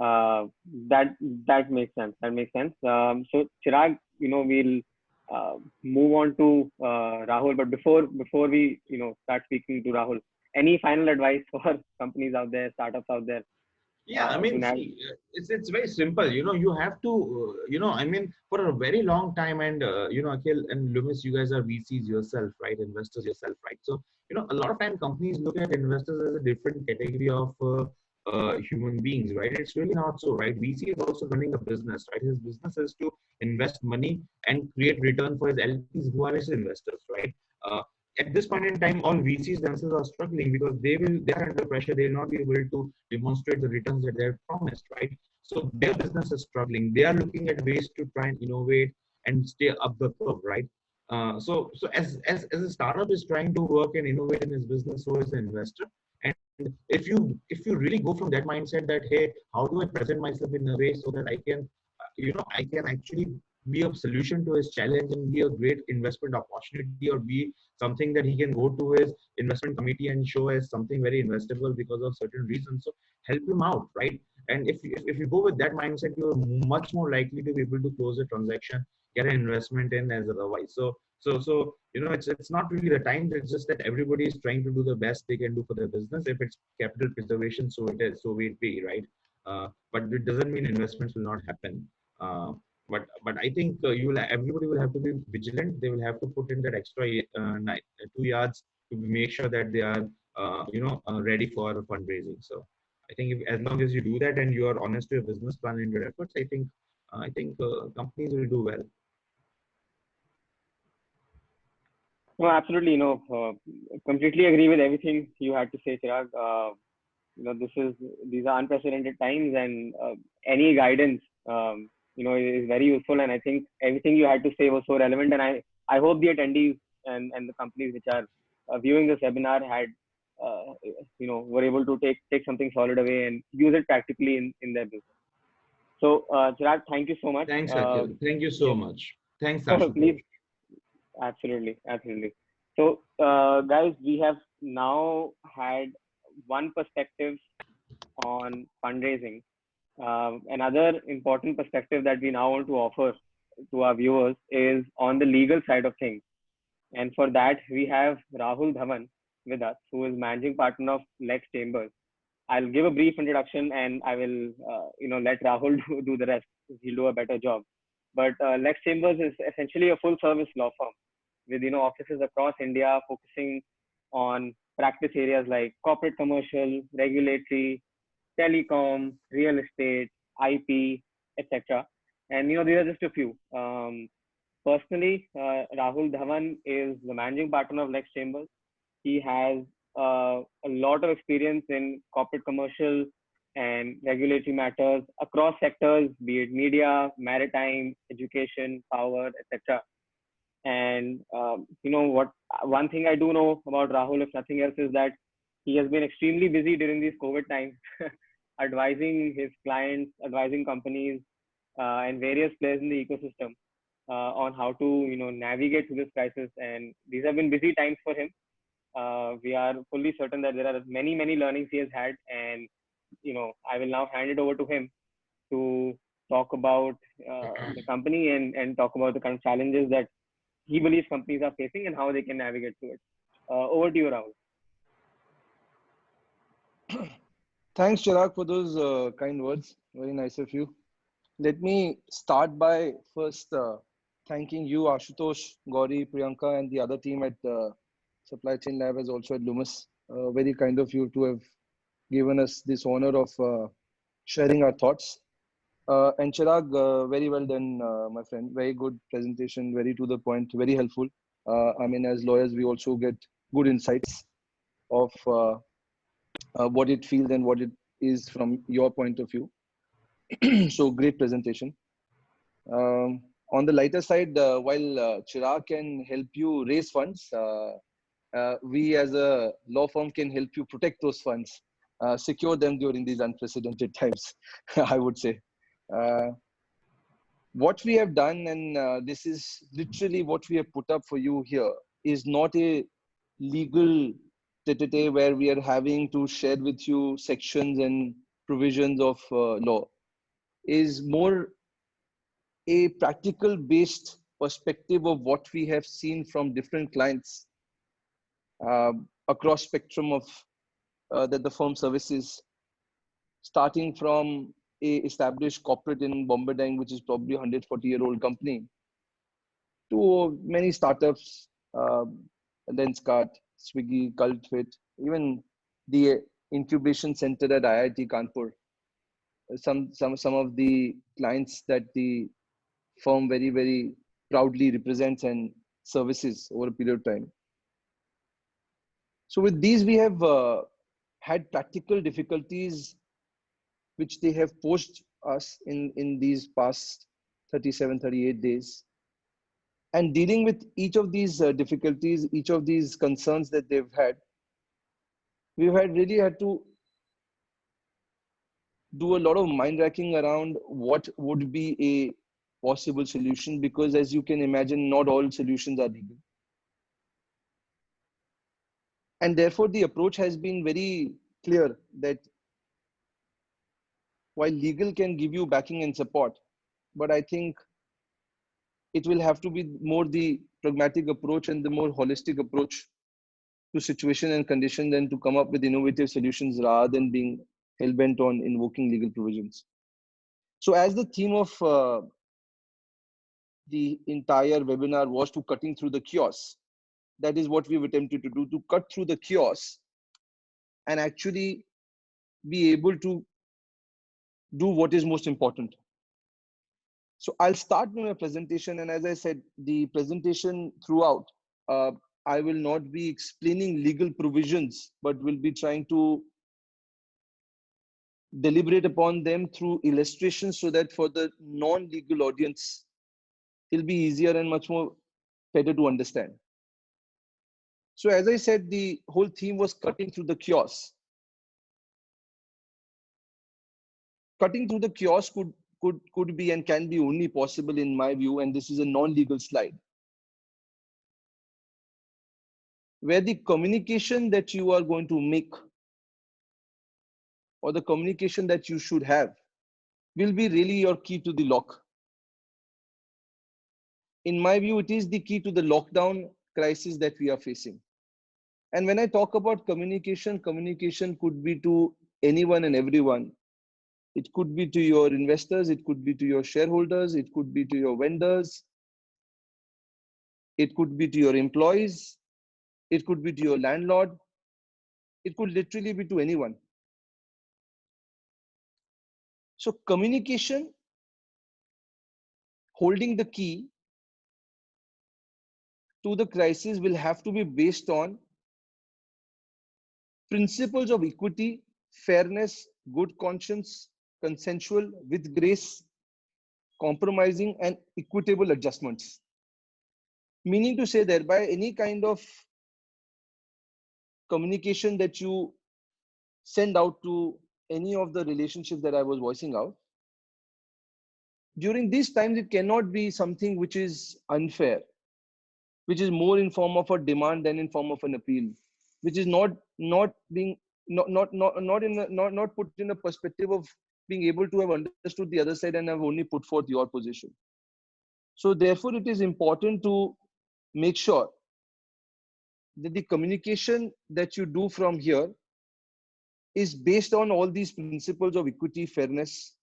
S1: Uh, that that makes sense. That makes sense. So Chirag, we'll move on to Rahul. But before we start speaking to Rahul, any final advice for companies out there, startups out there
S2: Yeah,
S1: to navigate?
S2: see, it's very simple. You have to, for a very long time, and Akhil and Loomis, you guys are VCs yourself, right? Investors yourself, right? So a lot of time companies look at investors as a different category of human beings, right? It's really not so, right? VC is also running a business, right? His business is to invest money and create return for his LPs who are his investors, right? At this point in time, all VCs themselves are struggling because they are under pressure. They will not be able to demonstrate the returns that they have promised, right? So their business is struggling. They are looking at ways to try and innovate and stay up the curve, right? So as a startup is trying to work and innovate in his business, so is the investor. And if you really go from that mindset that, hey, how do I present myself in a way so that I can actually be a solution to his challenge and be a great investment opportunity, or be something that he can go to his investment committee and show as something very investable because of certain reasons. So help him out, right? And if you go with that mindset, you're much more likely to be able to close a transaction, get an investment in as otherwise. So it's not really the time. It's just that everybody is trying to do the best they can do for their business. If it's capital preservation, so it is. So will it be, right? But it doesn't mean investments will not happen. Uh, but I think everybody will have to be vigilant. They will have to put in that extra 2 yards to make sure that they are ready for fundraising. So I think as long as you do that and you are honest to your business plan and your efforts, I think companies will do well.
S1: No, absolutely. Completely agree with everything you had to say, Chirag. These are unprecedented times, and any guidance, is very useful. And I think everything you had to say was so relevant. And I hope the attendees and the companies which are viewing this webinar had, were able to take something solid away and use it practically in their business. So, Chirag, thank you so much.
S2: Thanks, Akhil. Thank you so
S1: Yes.
S2: much. Thanks,
S1: Please,
S2: Ashutosh.
S1: absolutely, absolutely. So, guys, we have now had one perspective on fundraising. Another important perspective that we now want to offer to our viewers is on the legal side of things. And for that, we have Rahul Dhawan with us, who is managing partner of Lex Chambers. I'll give a brief introduction and I will, let Rahul do the rest. He'll do a better job. But Lex Chambers is essentially a full service law firm with, offices across India focusing on practice areas like corporate commercial, regulatory, telecom, real estate, IP, etc. And these are just a few. Personally, Rahul Dhawan is the managing partner of Lex Chambers. He has a lot of experience in corporate commercial and regulatory matters across sectors, be it media, maritime, education, power, etc. And what one thing I do know about Rahul, if nothing else, is that he has been extremely busy during these COVID times, advising his clients, advising companies, and various players in the ecosystem on how to navigate through this crisis. And these have been busy times for him. We are fully certain that there are many learnings he has had, and I will now hand it over to him to talk about the company and talk about the kind of challenges that he believes companies are facing and how they can navigate through it. Over to you, Rahul.
S3: Thanks, Chirag, for those kind words. Very nice of you. Let me start by first thanking you, Ashutosh, Gauri, Priyanka, and the other team at Supply Chain Lab, as also at Loomis. Very kind of you to have given us this honor of sharing our thoughts. And Chirag, very well done, my friend. Very good presentation, very to the point, very helpful. I mean, as lawyers, we also get good insights of what it feels and what it is from your point of view. So great presentation. On the lighter side, while Chirag can help you raise funds, we as a law firm can help you protect those funds, secure them during these unprecedented times, I would say. What we have done, and this is literally what we have put up for you here, is not a legal tete where we are having to share with you sections and provisions of law. Is more a practical based perspective of what we have seen from different clients across spectrum of that the firm services, starting from a established corporate in Bombay Dang, which is probably a 140-year-old company, to many startups, Lenskart, Swiggy, Cultfit, even the incubation center at IIT Kanpur. Some of the clients that the firm very proudly represents and services over a period of time. So with these, we have had practical difficulties which they have posed us in these past 37, 38 days. And dealing with each of these difficulties, each of these concerns that they've had, we've really had to do a lot of mind racking around what would be a possible solution, because as you can imagine, not all solutions are legal. And therefore, the approach has been very clear that while legal can give you backing and support, but I think it will have to be more the pragmatic approach and the more holistic approach to situation and condition than to come up with innovative solutions rather than being hell-bent on invoking legal provisions. So as the theme of the entire webinar was to cutting through the chaos, that is what we've attempted to do, to cut through the chaos and actually be able to do what is most important. So I'll start with my presentation, and as I said, the presentation throughout, I will not be explaining legal provisions, but will be trying to deliberate upon them through illustrations so that for the non-legal audience, it'll be easier and much more better to understand. So as I said, the whole theme was cutting through the chaos. Cutting through the chaos could be and can be only possible in my view, and this is a non-legal slide, where the communication that you are going to make or the communication that you should have will be really your key to the lock. In my view, it is the key to the lockdown crisis that we are facing. And when I talk about communication, communication could be to anyone and everyone. It could be to your investors, it could be to your shareholders, it could be to your vendors, it could be to your employees, it could be to your landlord, It could literally be to anyone. So communication, holding the key to the crisis, will have to be based on principles of equity, fairness, good conscience, consensual, with grace, compromising, and equitable adjustments. Meaning to say, thereby, any kind of communication that you send out to any of the relationships that I was voicing out, during these times, it cannot be something which is unfair, which is more in form of a demand than in form of an appeal, which is not being not put in a perspective of being able to have understood the other side and have only put forth your position. So therefore, it is important to make sure that the communication that you do from here is based on all these principles of equity, fairness,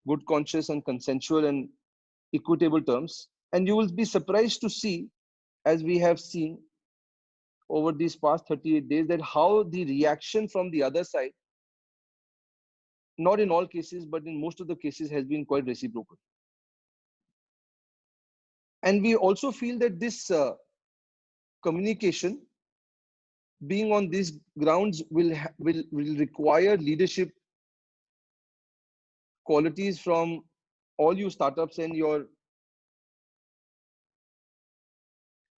S3: good conscience, and consensual and equitable terms. And you will be surprised to see, as we have seen over these past 38 days, that how the reaction from the other side, not in all cases, but in most of the cases, has been quite reciprocal. And we also feel that this communication, being on these grounds, will require leadership qualities from all you startups and your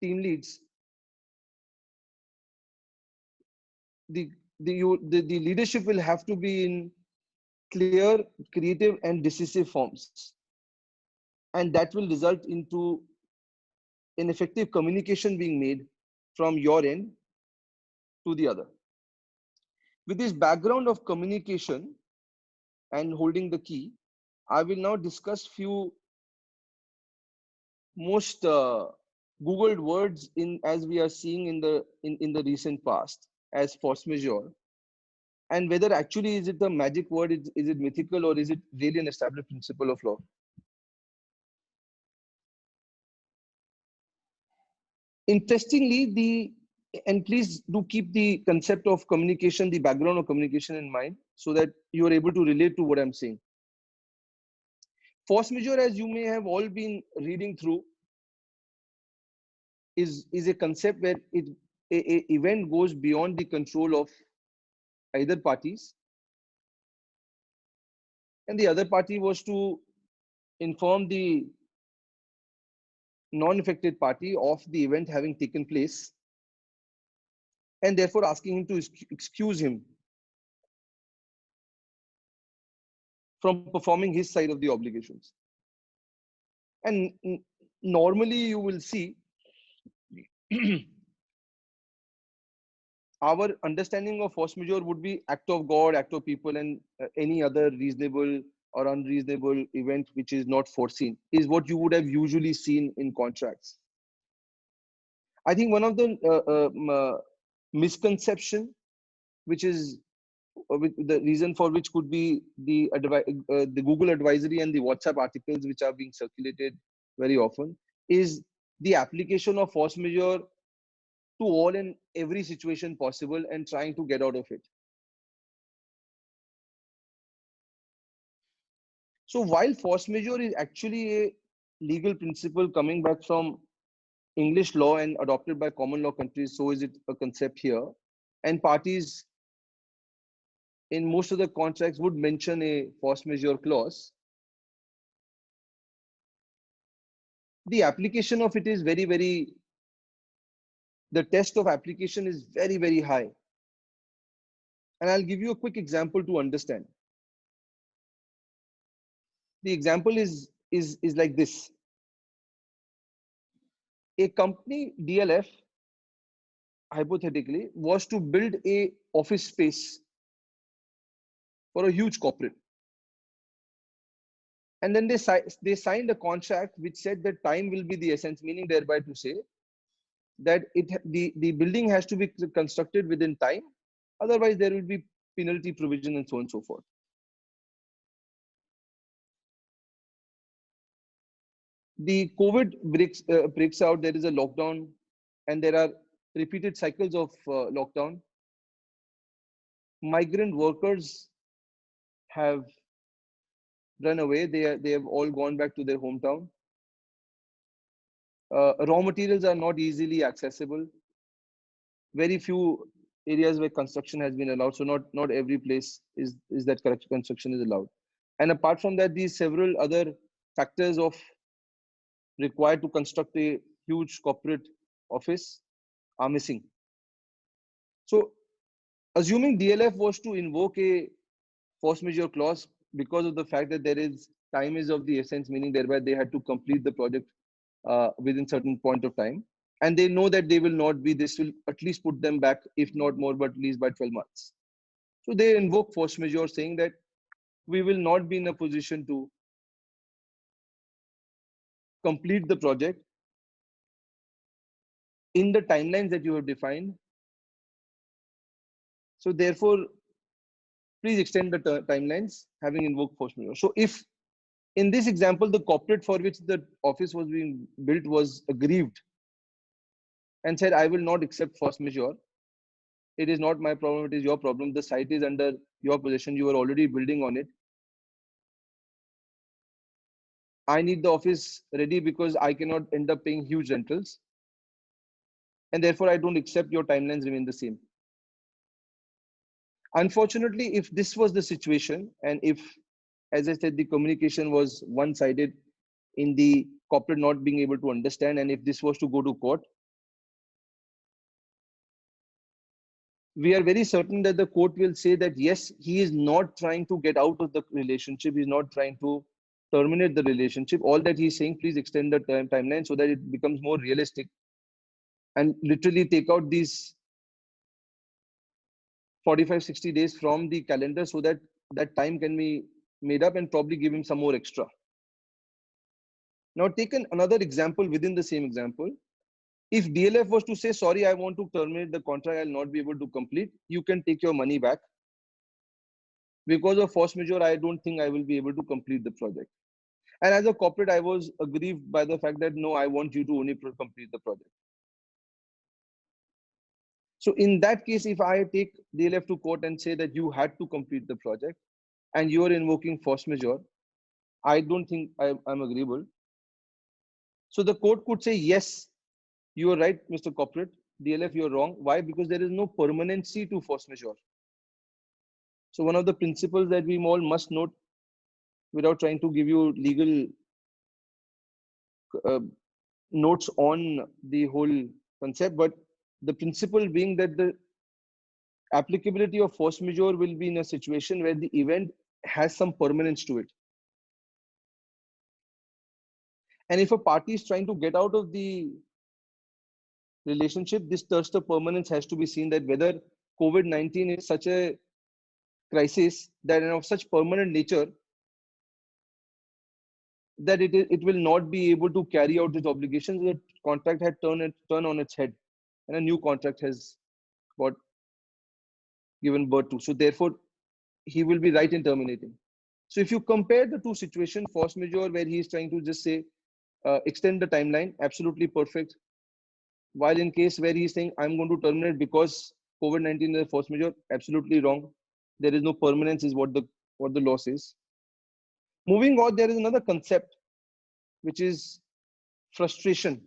S3: team leads. The leadership will have to be in clear, creative, and decisive forms, and that will result into an effective communication being made from your end to the other. With this background of communication and holding the key, I will now discuss few most googled words in as we are seeing in the recent past as force majeure, and whether actually is it a magic word, is it mythical, or is it really an established principle of law. Interestingly, and please do keep the concept of communication, the background of communication in mind, so that you are able to relate to what I'm saying. Force majeure, as you may have all been reading through, is a concept where a event goes beyond the control of either parties, and the other party was to inform the non-affected party of the event having taken place, and therefore asking him to excuse him from performing his side of the obligations. And normally you will see our understanding of force majeure would be act of God, act of people, and any other reasonable or unreasonable event which is not foreseen is what you would have usually seen in contracts. I think one of the misconception, which is the reason for which could be the Google advisory and the WhatsApp articles which are being circulated very often, is the application of force majeure to all and every situation possible and trying to get out of it. So while force majeure is actually a legal principle coming back from English law and adopted by common law countries, so is it a concept here. And parties in most of the contracts would mention a force majeure clause. The application of it is the test of application is very high. And I'll give you a quick example to understand. The example is like this. A company, DLF, hypothetically, was to build a office space for a huge corporate. And then they signed a contract which said that time will be the essence, meaning thereby to say that the building has to be constructed within time. Otherwise, there will be penalty provision and so on and so forth. The COVID breaks out, there is a lockdown, and there are repeated cycles of lockdown. migrant workers have run away. They have all gone back to their hometown. Raw materials are not easily accessible. Very few areas where construction has been allowed. So not every place is that correct construction is allowed. And apart from that, these several other factors of required to construct a huge corporate office are missing. So assuming DLF was to invoke a force majeure clause because of the fact that there is time is of the essence, meaning thereby they had to complete the project within certain point of time, and they know that they will not be, this will at least put them back, if not more, but at least by 12 months. So they invoke force majeure, saying that we will not be in a position to complete the project in the timelines that you have defined. So therefore, please extend the timelines, having invoked force majeure. So if in this example, the corporate for which the office was being built was aggrieved and said, I will not accept force majeure. It is not my problem, it is your problem. The site is under your possession. You are already building on it. I need the office ready because I cannot end up paying huge rentals. And therefore, I don't accept your timelines remain the same. Unfortunately, if this was the situation, and if, as I said, the communication was one-sided in the corporate not being able to understand, and if this was to go to court, we are very certain that the court will say that yes, he is not trying to get out of the relationship. He's not trying to terminate the relationship. All that he's saying, please extend the timeline so that it becomes more realistic, and literally take out these 45-60 days from the calendar so that that time can be made up, and probably give him some more extra. Now, taken another example within the same example. If DLF was to say, sorry, I want to terminate the contract, I'll not be able to complete, you can take your money back. Because of force majeure, I don't think I will be able to complete the project. And as a corporate, I was aggrieved by the fact that, no, I want you to only complete the project. So in that case, if I take DLF to court and say that you had to complete the project and you are invoking force majeure, I don't think I'm agreeable. So the court could say, yes, you are right, Mr. Corporate. DLF, you're wrong. Why? Because there is no permanency to force majeure. So one of the principles that we all must note, without trying to give you legal notes on the whole concept, but the principle being that the applicability of force majeure will be in a situation where the event has some permanence to it. And if a party is trying to get out of the relationship, this thirst of permanence has to be seen, that whether COVID-19 is such a crisis that of such permanent nature that it will not be able to carry out its obligations. The contract had turned on its head, and a new contract has got given birth to. So therefore, he will be right in terminating. So if you compare the two situations, force majeure where he is trying to just say extend the timeline, absolutely perfect. While in case where he is saying I'm going to terminate because COVID-19 is a force majeure, absolutely wrong. There is no permanence, is what the law says. Moving on, there is another concept which is frustration.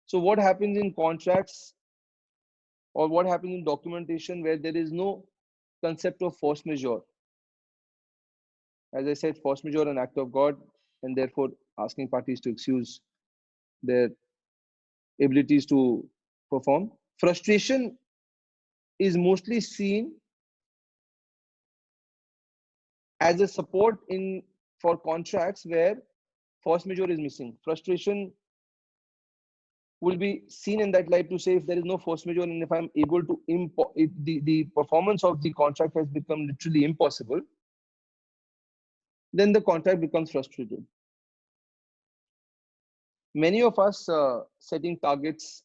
S3: So what happens in contracts, or what happens in documentation where there is no concept of force majeure? As I said, force majeure an act of God, and therefore asking parties to excuse their abilities to perform. Frustration is mostly seen as a support for contracts where force majeure is missing. Frustration will be seen in that light to say, if there is no force majeure and if I'm able to the performance of the contract has become literally impossible, then the contract becomes frustrated. Many of us setting targets,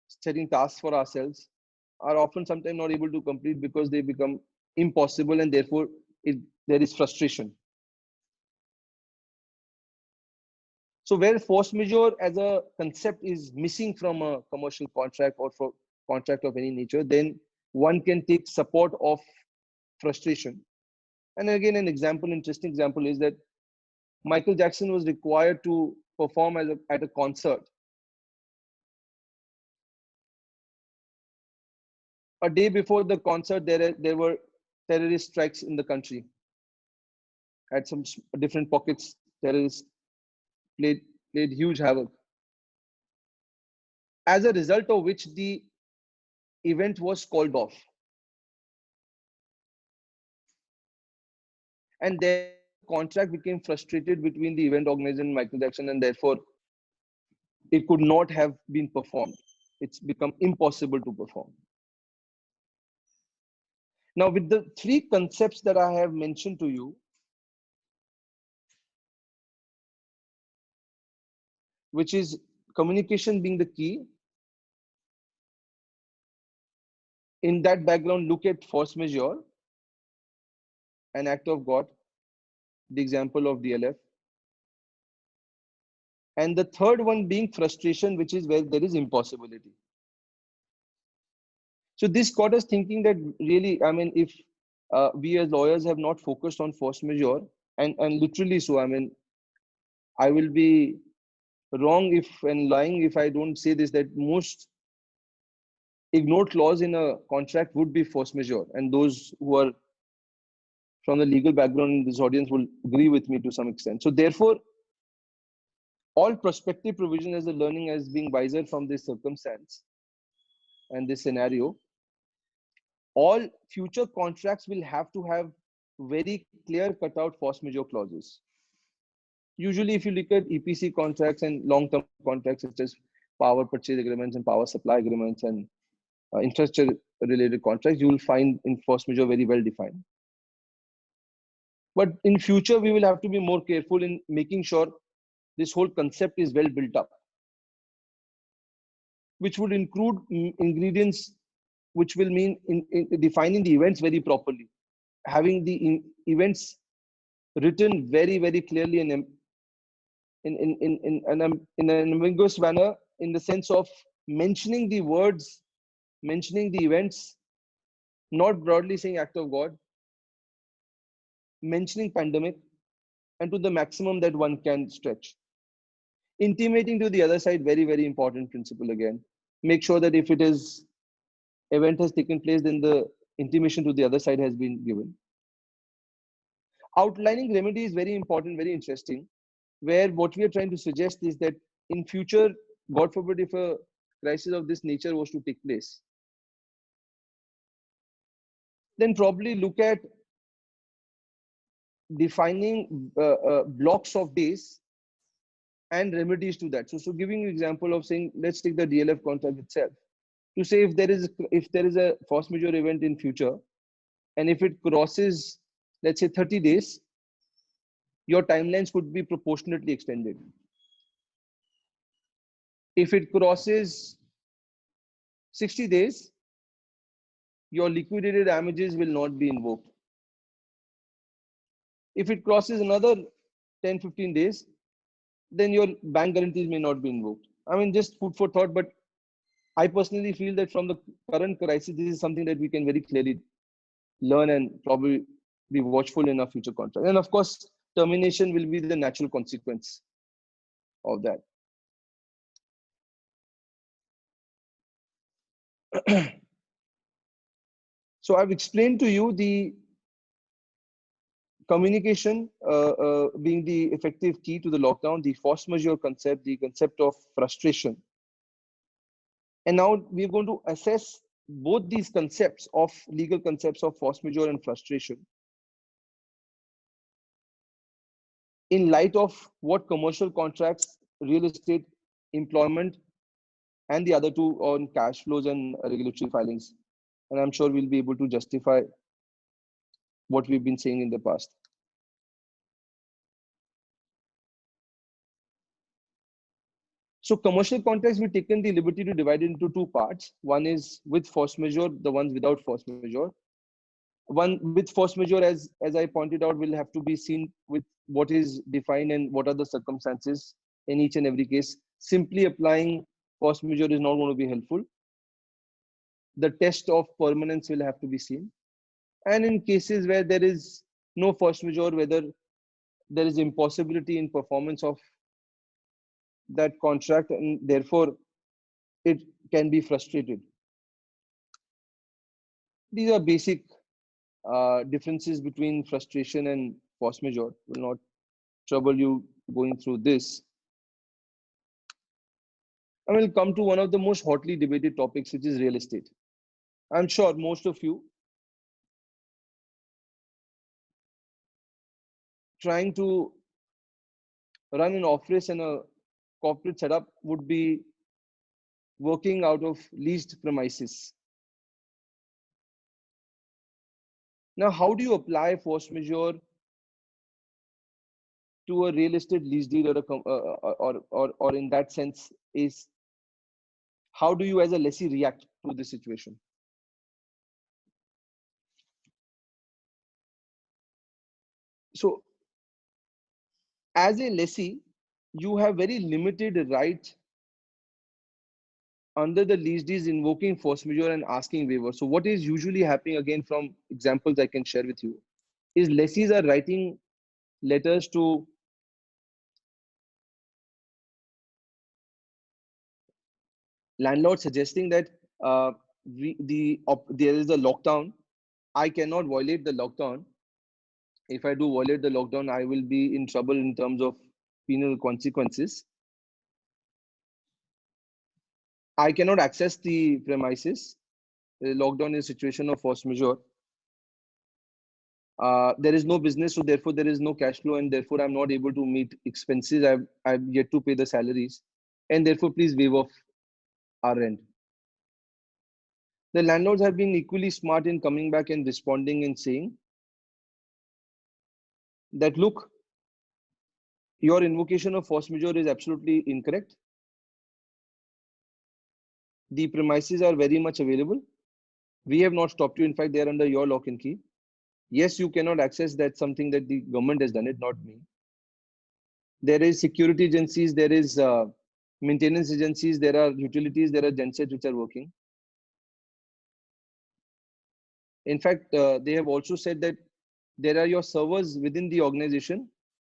S3: setting tasks for ourselves are often sometimes not able to complete because they become impossible, and therefore there is frustration. So where force majeure as a concept is missing from a commercial contract or for contract of any nature, then one can take support of frustration. And again, interesting example is that Michael Jackson was required to perform at a concert. A day before the concert, there were terrorist strikes in the country. At some different pockets, terrorists played huge havoc. As a result of which the event was called off. And therefore, the contract became frustrated between the event organizer and Michael Jackson, and therefore, it could not have been performed. It's become impossible to perform. Now, with the three concepts that I have mentioned to you, which is communication being the key, in that background, look at force majeure, an act of God, the example of DLF. And the third one being frustration, which is where there is impossibility. So this got us thinking that really, I mean, if we as lawyers have not focused on force majeure, and literally so, I mean, I will be wrong and lying if I don't say this, that most ignored clause in a contract would be force majeure. And those who are from the legal background in this audience will agree with me to some extent. So therefore, all prospective provision as a learning as being wiser from this circumstance and this scenario, all future contracts will have to have very clear cut out force majeure clauses. Usually, if you look at EPC contracts and long-term contracts such as power purchase agreements and power supply agreements and infrastructure-related contracts, you will find in force majeure very well defined. But in future, we will have to be more careful in making sure this whole concept is well built up, which would include ingredients, which will mean in defining the events very properly, having the events written very, very clearly and in an ambiguous manner, in the sense of mentioning the words, mentioning the events, not broadly saying act of God, mentioning pandemic, and to the maximum that one can stretch. Intimating to the other side, very, very important principle again. Make sure that if it is event has taken place, then the intimation to the other side has been given. Outlining remedy is very important, very interesting, where what we are trying to suggest is that in future, God forbid, if a crisis of this nature was to take place, then probably look at defining blocks of days and remedies to that. So giving you an example of saying, let's take the DLF contract itself. To say if there is a force majeure event in future, and if it crosses, let's say 30 days, your timelines could be proportionately extended. If it crosses 60 days, your liquidated damages will not be invoked. If it crosses another 10-15 days, then your bank guarantees may not be invoked. I mean, just food for thought, but I personally feel that from the current crisis, this is something that we can very clearly learn and probably be watchful in our future contract. And of course, termination will be the natural consequence of that. So I've explained to you the communication being the effective key to the lockdown, the force majeure concept, the concept of frustration. And now we're going to assess both these concepts of legal concepts of force majeure and frustration in light of what commercial contracts, real estate, employment, and the other two on cash flows and regulatory filings. And I'm sure we'll be able to justify what we've been saying in the past. So commercial contracts, we've taken the liberty to divide it into two parts. One is with force majeure, the ones without force majeure. One with force majeure, as I pointed out, will have to be seen with what is defined and what are the circumstances in each and every case. Simply applying force majeure is not going to be helpful. the test of permanence will have to be seen. And in cases where there is no force majeure, whether there is impossibility in performance of that contract, and therefore it can be frustrated. These are basic differences between frustration and force majeure. Will not trouble you going through this. I will come to one of the most hotly debated topics, which is real estate. I'm sure most of you trying to run an office and a corporate setup would be working out of leased premises. Now, how do you apply force majeure to a real estate lease deal, or in that sense, is how do you as a lessee react to this situation? So, as a lessee, you have very limited right under the lease deeds invoking force majeure and asking waiver. So, what is usually happening, again, from examples I can share with you, is lessees are writing letters to landlords suggesting that there is a lockdown. I cannot violate the lockdown. If I do violate the lockdown, I will be in trouble in terms of penal consequences. I cannot access the premises. The lockdown is a situation of force majeure. There is no business, so therefore there is no cash flow, and therefore I'm not able to meet expenses. I've yet to pay the salaries, and therefore please waive off our rent. The landlords have been equally smart in coming back and responding and saying that, look, your invocation of force majeure is absolutely incorrect. The premises are very much available. We have not stopped you. In fact, they are under your lock and key. Yes, you cannot access. That's something that the government has done it, not me. There is security agencies, there is maintenance agencies, there are utilities, there are gensets which are working. In fact, they have also said that there are your servers within the organization,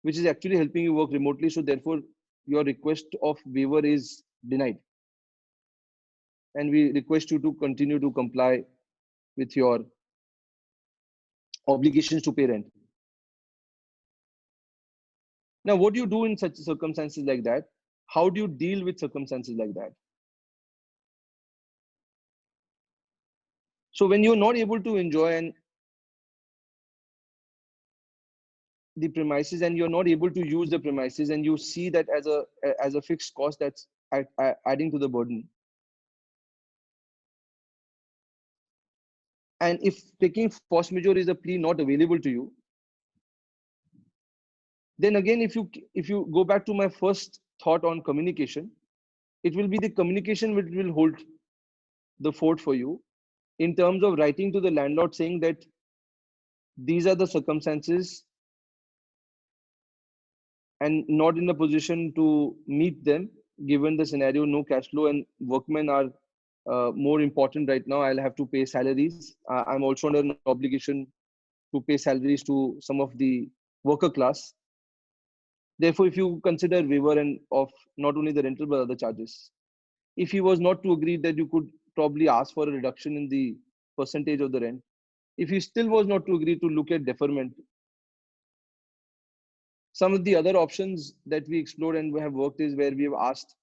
S3: which is actually helping you work remotely. So therefore, your request of waiver is denied. And we request you to continue to comply with your obligations to pay rent. Now, what do you do in such circumstances like that? How do you deal with circumstances like that? So when you're not able to enjoy the premises and you're not able to use the premises, and you see that as a fixed cost that's adding to the burden, and if taking force majeure is a plea not available to you, then again, if you go back to my first thought on communication, it will be the communication which will hold the fort for you, in terms of writing to the landlord saying that these are the circumstances and not in a position to meet them given the scenario, no cash flow, and workmen are more important right now. I'll have to pay salaries. I'm also under an obligation to pay salaries to some of the worker class. Therefore, if you consider waiver and of not only the rental but other charges, if he was not to agree, that you could probably ask for a reduction in the percentage of the rent. If he still was not to agree, to look at deferment. Some of the other options that we explored and we have worked is where we have asked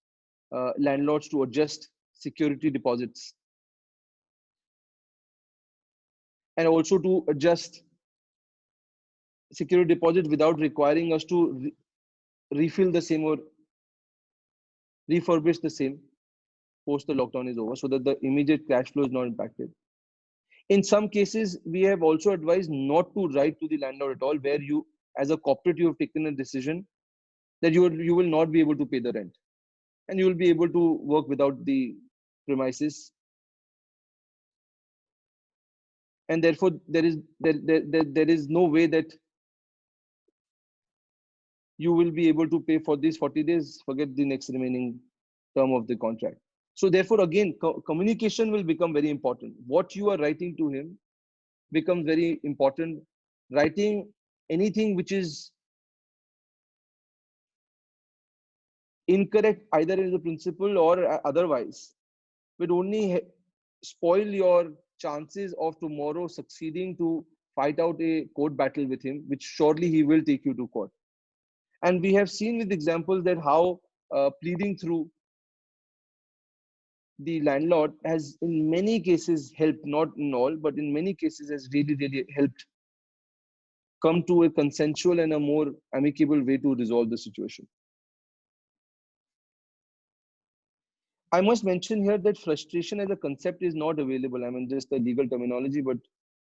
S3: landlords to adjust security deposits, and also to adjust security deposit without requiring us to refill the same or refurbish the same post the lockdown is over, so that the immediate cash flow is not impacted. In some cases, we have also advised not to write to the landlord at all, where you, as a corporate, you have taken a decision that you will not be able to pay the rent, and you will be able to work without the premises, and therefore there is no way that you will be able to pay for these 40 days. Forget the next remaining term of the contract. So therefore, again, communication will become very important. What you are writing to him becomes very important. Writing anything which is incorrect, either in the principle or otherwise, will only spoil your chances of tomorrow succeeding to fight out a court battle with him, which surely he will take you to court. And we have seen with examples that how pleading through the landlord has in many cases helped, not in all, but in many cases has really, really helped come to a consensual and a more amicable way to resolve the situation. I must mention here that frustration as a concept is not available. I mean, just the legal terminology, but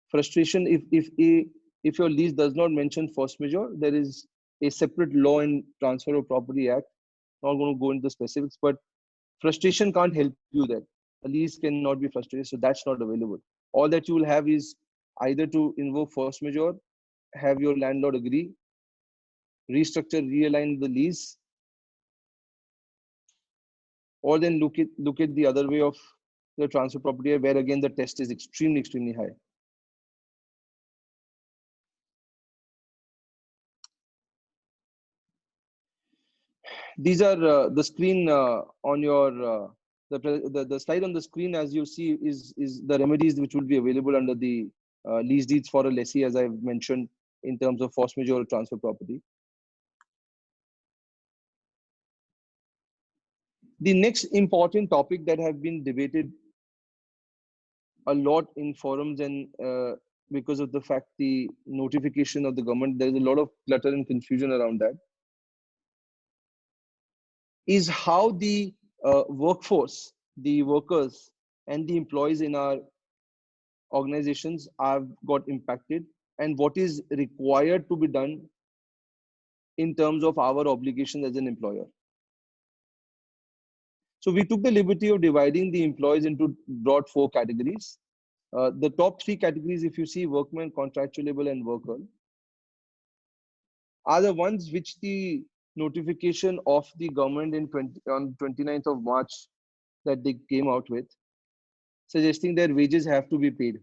S3: frustration, if your lease does not mention force majeure, there is a separate law in Transfer of Property Act. Not going to go into the specifics, but frustration can't help you there. A lease cannot be frustrated, so that's not available. All that you will have is either to invoke force majeure, have your landlord agree, restructure, realign the lease, or then look at the other way of the transfer property, where again the test is extremely high. These are the screen on your the slide on the screen, as you see, is the remedies which will be available under the lease deeds for a lessee, as I've mentioned, in terms of force majeure transfer property. The next important topic that have been debated a lot in forums, and because of the fact the notification of the government, there is a lot of clutter and confusion around that, is how the workforce, the workers and the employees in our organizations have got impacted, and what is required to be done in terms of our obligations as an employer. So we took the liberty of dividing the employees into broad 4 categories. The top 3 categories, if you see, workman, contractual labor, and worker, are the ones which the notification of the government on 29th of March that they came out with, suggesting their wages have to be paid.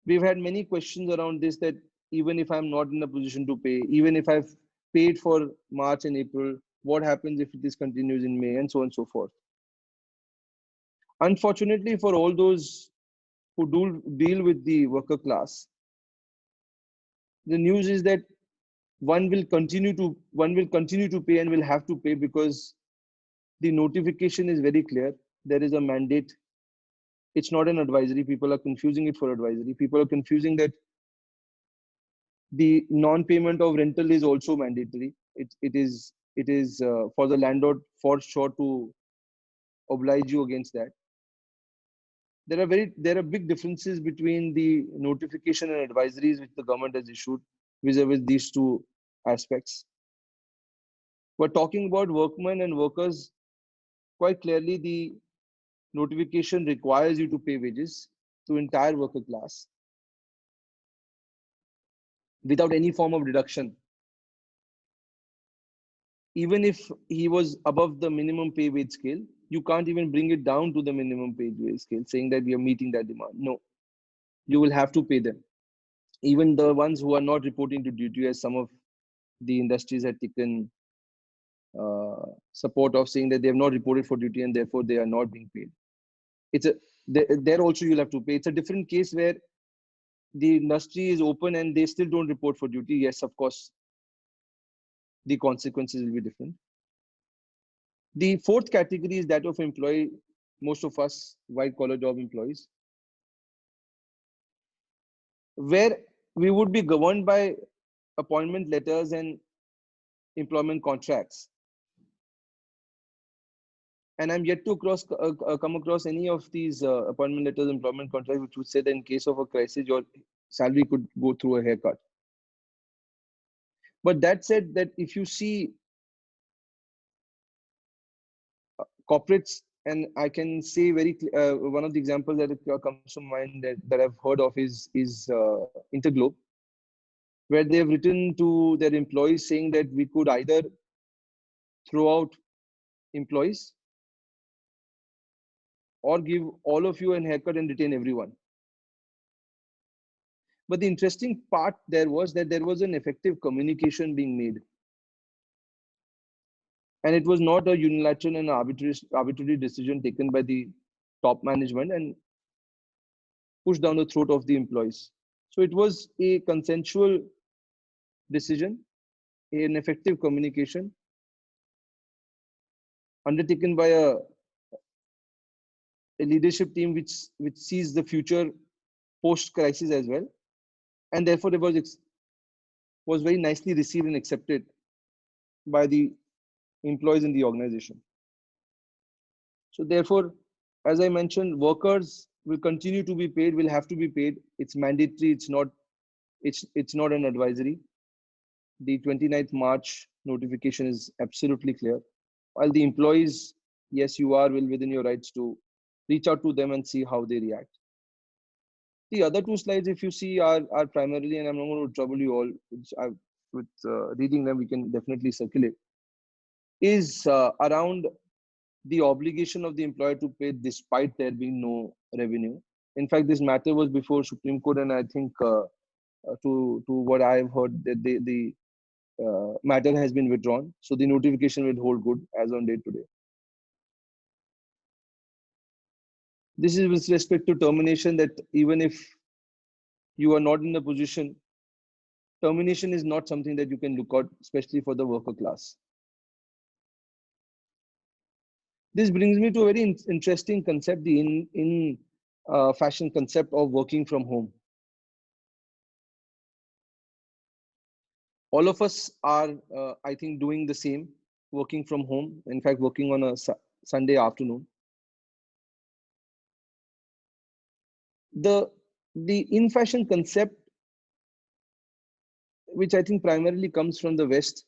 S3: We've had many questions around this, that even if I'm not in a position to pay, even if I've paid for March and April, what happens if this continues in May, and so on and so forth. Unfortunately, for all those who do deal with the worker class, the news is that one will continue to pay and will have to pay, because the notification is very clear. There is a mandate. It's not an advisory. People are confusing it for advisory. People are confusing that the non-payment of rental is also mandatory. It is for the landlord for sure to oblige you against that. There are big differences between the notification and advisories which the government has issued vis-a-vis these 2 aspects. We're talking about workmen and workers. Quite clearly, the notification requires you to pay wages to entire worker class without any form of deduction. Even if he was above the minimum pay wage scale, you can't even bring it down to the minimum pay wage scale, saying that we are meeting that demand. No, you will have to pay them. Even the ones who are not reporting to duty, as some of the industries had taken support of, saying that they have not reported for duty and therefore they are not being paid. There also you'll have to pay. It's a different case where the industry is open and they still don't report for duty. Yes, of course, the consequences will be different. The 4th category is that of employee, most of us white collar job employees, where we would be governed by appointment letters and employment contracts. And I'm yet to come across any of these appointment letters, employment contracts, which would say that in case of a crisis, your salary could go through a haircut. But that said, that if you see corporates, and I can say very one of the examples that comes to mind that I've heard of is Interglobe, where they have written to their employees saying that we could either throw out employees, or give all of you a haircut and retain everyone. But the interesting part there was that there was an effective communication being made. And it was not a unilateral and arbitrary decision taken by the top management and pushed down the throat of the employees. So it was a consensual decision, an effective communication undertaken by a leadership team which sees the future post crisis as well, and therefore it was very nicely received and accepted by the employees in the organization. So therefore, as I mentioned, workers will continue to be paid, will have to be paid. It's mandatory. It's not an advisory. The 29th March notification is absolutely clear. While the employees, yes, you are well within your rights to reach out to them and see how they react. The other two slides, if you see, are primarily, and I'm not going to trouble you all with reading them, we can definitely circulate, is around the obligation of the employer to pay despite there being no revenue. In fact, this matter was before Supreme Court, and I think to what I've heard, that the matter has been withdrawn. So the notification will hold good as on date today. This is with respect to termination, that even if you are not in a position, termination is not something that you can look out, especially for the worker class. This brings me to a very interesting concept, the in fashion concept of working from home. All of us are, I think, doing the same, working from home. In fact, working on a Sunday afternoon. The in fashion concept, which I think primarily comes from the West,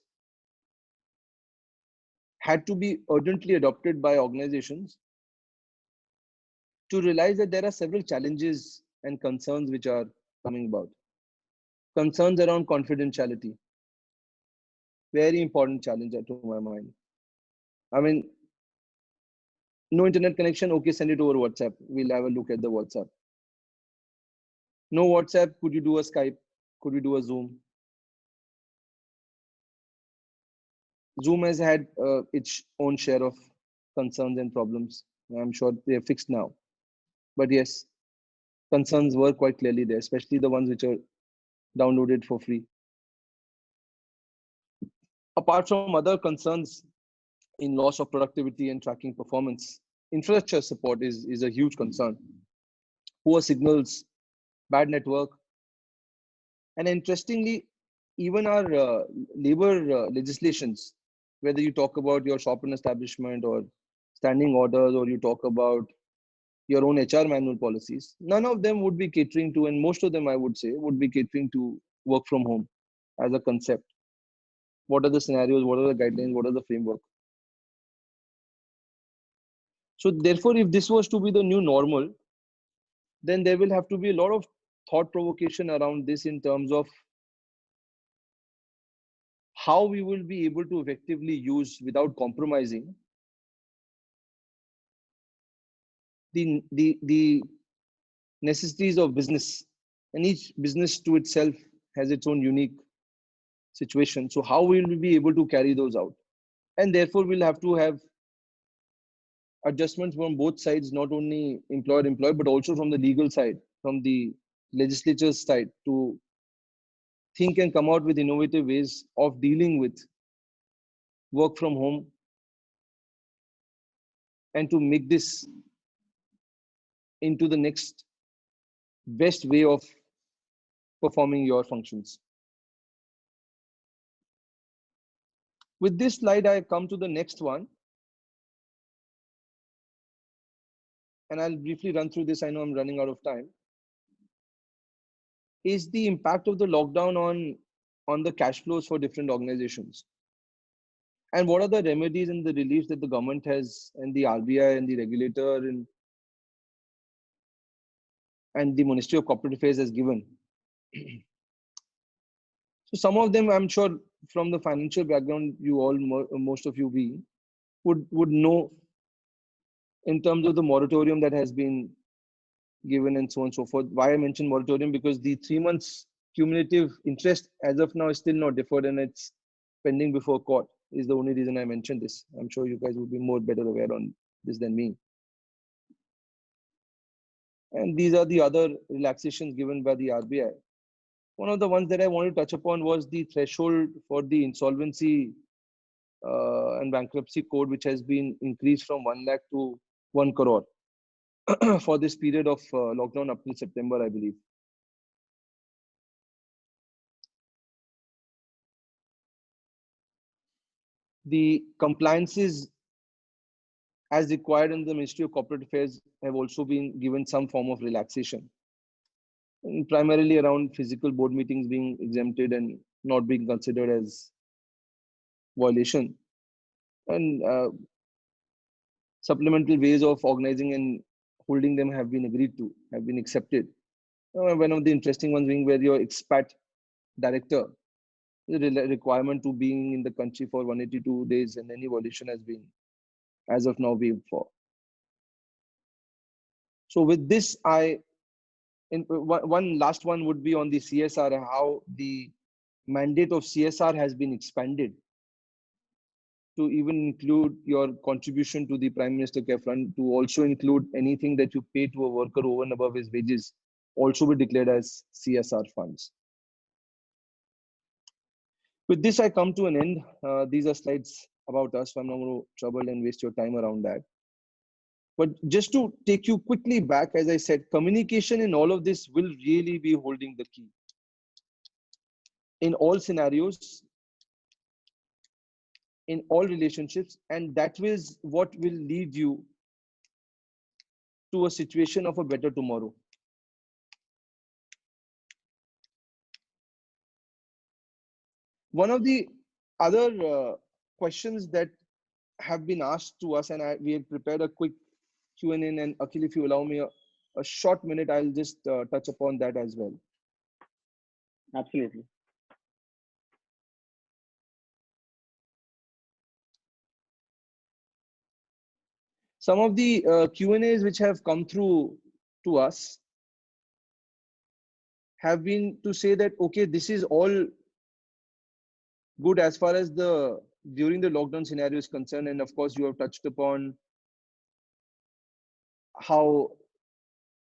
S3: had to be urgently adopted by organizations to realize that there are several challenges and concerns which are coming about. Concerns around confidentiality. Very important challenge to my mind. I mean, no internet connection, okay, send it over WhatsApp. We'll have a look at the WhatsApp. No WhatsApp, could you do a Skype? Could we do a Zoom? Zoom has had its own share of concerns and problems. I'm sure they're fixed now. But yes, concerns were quite clearly there, especially the ones which are downloaded for free. Apart from other concerns in loss of productivity and tracking performance, infrastructure support is a huge concern. Poor signals, bad network, and interestingly, even our labor legislations, whether you talk about your shop and establishment or standing orders, or you talk about your own HR manual policies, none of them would be catering to, and most of them, I would say, would be catering to work from home as a concept. What are the scenarios? What are the guidelines? What are the framework? So therefore, if this was to be the new normal, then there will have to be a lot of thought provocation around this in terms of how we will be able to effectively use, without compromising, the necessities of business. And each business to itself has its own unique situation. So how will we be able to carry those out? And therefore, we'll have to have adjustments from both sides, not only employer, but also from the legal side, from the legislature's side, to think and come out with innovative ways of dealing with work from home, and to make this into the next best way of performing your functions. With this slide, I come to the next one. And I'll briefly run through this. I know I'm running out of time. Is the impact of the lockdown on the cash flows for different organizations? And what are the remedies and the reliefs that the government has, and the RBI and the regulator and the Ministry of Corporate Affairs has given? So some of them, I'm sure, from the financial background, you all, most of you be, would know in terms of the moratorium that has been given and so on and so forth. Why I mentioned moratorium, because the 3 months cumulative interest as of now is still not deferred and it's pending before court, is the only reason I mentioned this. I'm sure you guys would be more better aware on this than me. And these are the other relaxations given by the RBI. One of the ones that I wanted to touch upon was the threshold for the insolvency and bankruptcy code, which has been increased from 1 lakh to 1 crore for this period of lockdown up till September, I believe. The compliances as required in the Ministry of Corporate Affairs have also been given some form of relaxation, and primarily around physical board meetings being exempted and not being considered as violation, and supplemental ways of organizing and holding them have been agreed to, have been accepted. One of the interesting ones being where your expat director, the requirement to being in the country for 182 days and any violation has been, as of now, waived for. So with this, one last one would be on the CSR, how the mandate of CSR has been expanded to even include your contribution to the Prime Minister Care Fund, to also include anything that you pay to a worker over and above his wages, also be declared as CSR funds. With this, I come to an end. These are slides about us, so I'm not going to trouble and waste your time around that. But just to take you quickly back, as I said, communication in all of this will really be holding the key. In all scenarios, in all relationships, and that is what will lead you to a situation of a better tomorrow. One of the other questions that have been asked to us, and we have prepared a quick Q&A, and Akhil, if you allow me a short minute, I'll just touch upon that as well.
S1: Absolutely.
S3: Some of the Q&As which have come through to us have been to say that, okay, this is all good as far as the during the lockdown scenario is concerned. And of course, you have touched upon how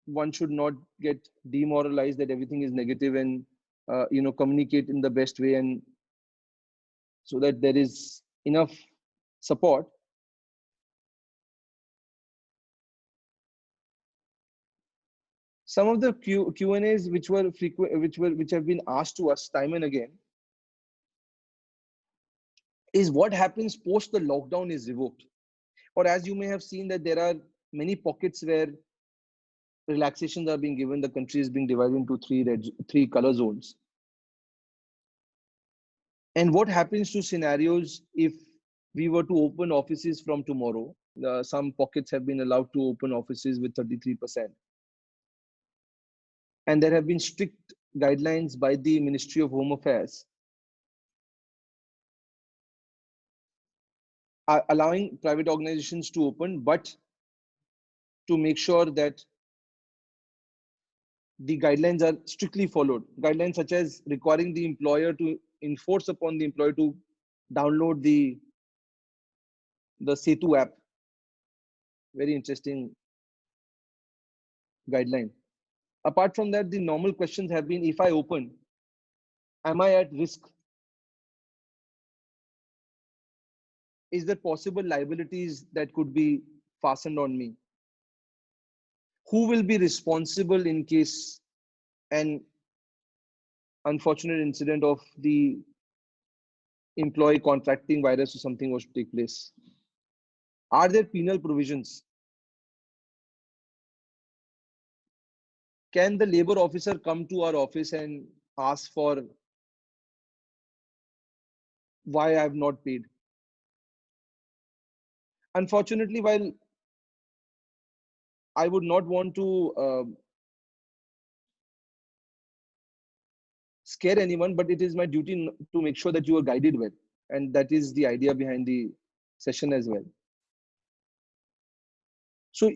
S3: one should not get demoralized that everything is negative, and communicate in the best way, and so that there is enough support. Some of the Q&As which were frequent, which have been asked to us time and again, is what happens post the lockdown is revoked, or as you may have seen that there are many pockets where relaxations are being given. The country is being divided into three color zones. And what happens to scenarios if we were to open offices from tomorrow? Some pockets have been allowed to open offices with 33%. And there have been strict guidelines by the Ministry of Home Affairs allowing private organizations to open, but to make sure that the guidelines are strictly followed. Guidelines such as requiring the employer to enforce upon the employer to download the Setu app. Very interesting guideline. Apart from that, the normal questions have been, if I open, am I at risk? Is there possible liabilities that could be fastened on me? Who will be responsible in case an unfortunate incident of the employee contracting virus or something was to take place? Are there penal provisions? Can the labor officer come to our office and ask for why I have not paid? Unfortunately, while I would not want to scare anyone, but it is my duty to make sure that you are guided well. And that is the idea behind the session as well. So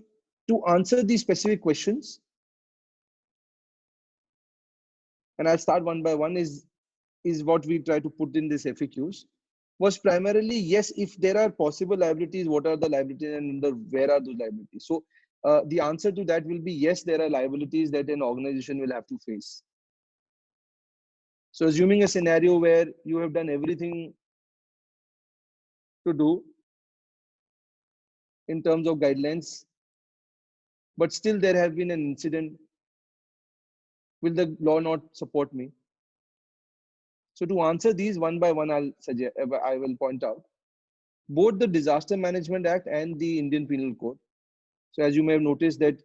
S3: to answer these specific questions, and I'll start one by one, is what we try to put in this FAQs, was primarily, yes, if there are possible liabilities, what are the liabilities and where are those liabilities? So the answer to that will be yes, there are liabilities that an organization will have to face. So assuming a scenario where you have done everything to do in terms of guidelines, but still there have been an incident, will the law not support me? So to answer these one by one, I will point out both the Disaster Management Act and the Indian Penal Code. So as you may have noticed that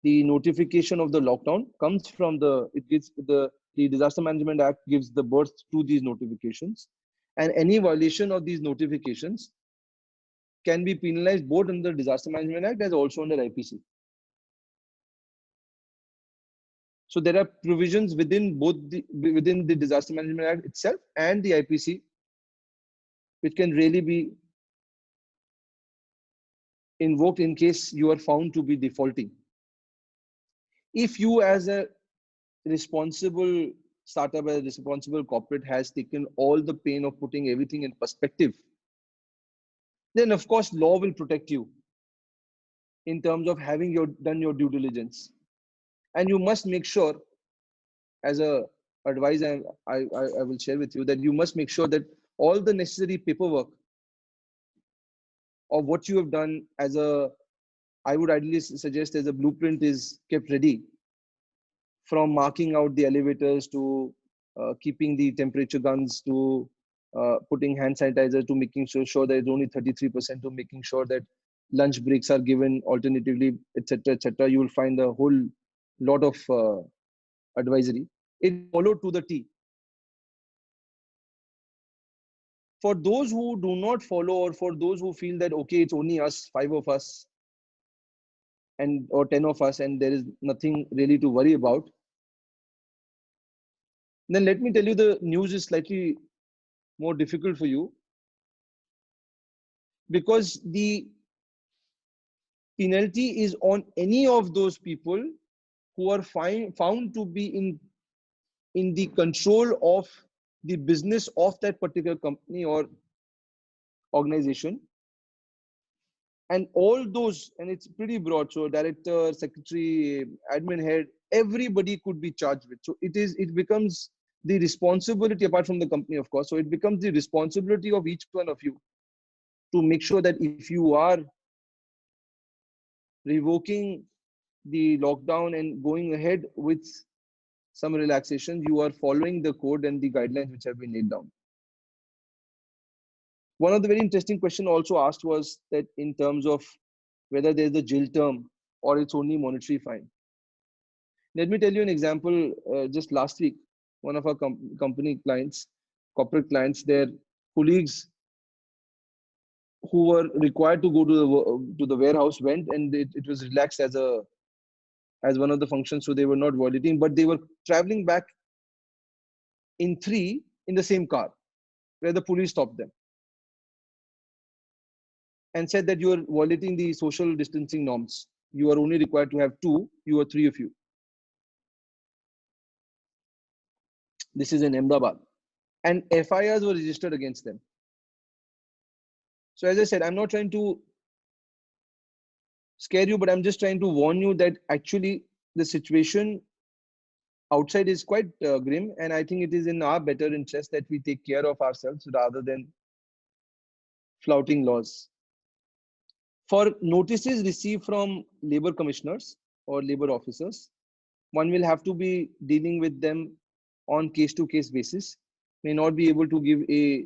S3: the notification of the lockdown comes from the Disaster Management Act gives the birth to these notifications, and any violation of these notifications can be penalized both under the Disaster Management Act as also under IPC. So there are provisions within the Disaster Management Act itself and the IPC, which can really be invoked in case you are found to be defaulting. If you, as a responsible startup, as a responsible corporate, has taken all the pain of putting everything in perspective, then of course law will protect you in terms of having done your due diligence. And you must make sure, as a advice I will share with you, that you must make sure that all the necessary paperwork of what you have done I would ideally suggest as a blueprint is kept ready, from marking out the elevators to keeping the temperature guns to putting hand sanitizer to making sure that it's only 33%, to making sure that lunch breaks are given alternatively, etc., etc. You will find a whole lot of advisory. It followed to the T. For those who do not follow, or for those who feel that, okay, it's only us, 5 of us, or 10 of us, and there is nothing really to worry about, then let me tell you, the news is slightly more difficult for you, because the penalty is on any of those people who are found to be in the control of the business of that particular company or organization. And all those, and it's pretty broad, so director, secretary, admin head, everybody could be charged with. So it becomes the responsibility, apart from the company, of course, so it becomes the responsibility of each one of you to make sure that if you are revoking the lockdown and going ahead with some relaxations, you are following the code and the guidelines which have been laid down. One of the very interesting question also asked was that in terms of whether there's a jail term or it's only monetary fine. Let me tell you an example. Just last week, one of our company clients, corporate clients, their colleagues who were required to go to the warehouse went, and it was relaxed as one of the functions, so they were not violating, but they were traveling back in 3 in the same car, where the police stopped them and said that you are violating the social distancing norms. You are only required to have 2, you are 3 of you. This is in Ahmedabad. And FIRs were registered against them. So as I said, I'm not trying to scare you, but I'm just trying to warn you that actually the situation outside is quite grim. And I think it is in our better interest that we take care of ourselves rather than flouting laws. For notices received from labor commissioners or labor officers, one will have to be dealing with them on case-to-case basis, may not be able to give a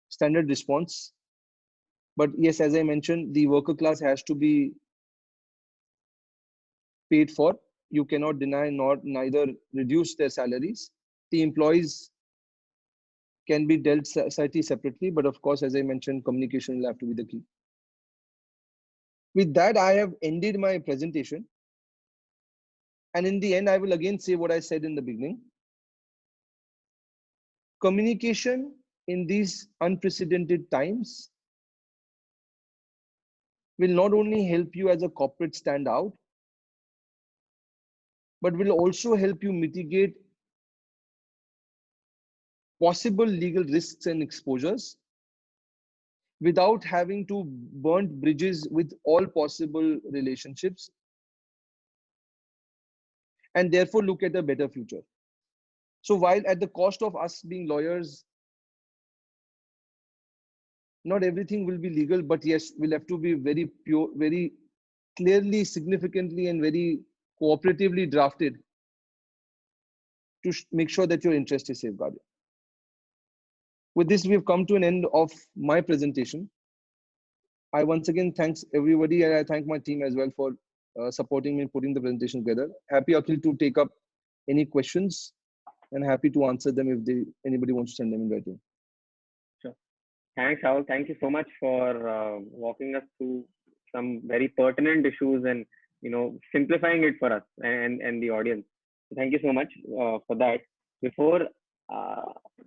S3: standard response. But yes, as I mentioned, the worker class has to be paid for. You cannot deny neither reduce their salaries. The employees can be dealt slightly separately, but of course, as I mentioned, communication will have to be the key. With that, I have ended my presentation. And in the end, I will again say what I said in the beginning. Communication in these unprecedented times will not only help you as a corporate stand out, but will also help you mitigate possible legal risks and exposures without having to burn bridges with all possible relationships, and therefore look at a better future. So while at the cost of us being lawyers, not everything will be legal, but yes, we'll have to be very pure, very clearly, significantly, and very cooperatively drafted to make sure that your interest is safeguarded. With this, we've come to an end of my presentation. I once again thanks everybody, and I thank my team as well for supporting me in putting the presentation together. Happy, Akhil, to take up any questions and happy to answer them if anybody wants to send them in writing.
S1: Sure. Thanks, Rahul. Thank you so much for walking us through some very pertinent issues and simplifying it for us and the audience. So thank you so much for that.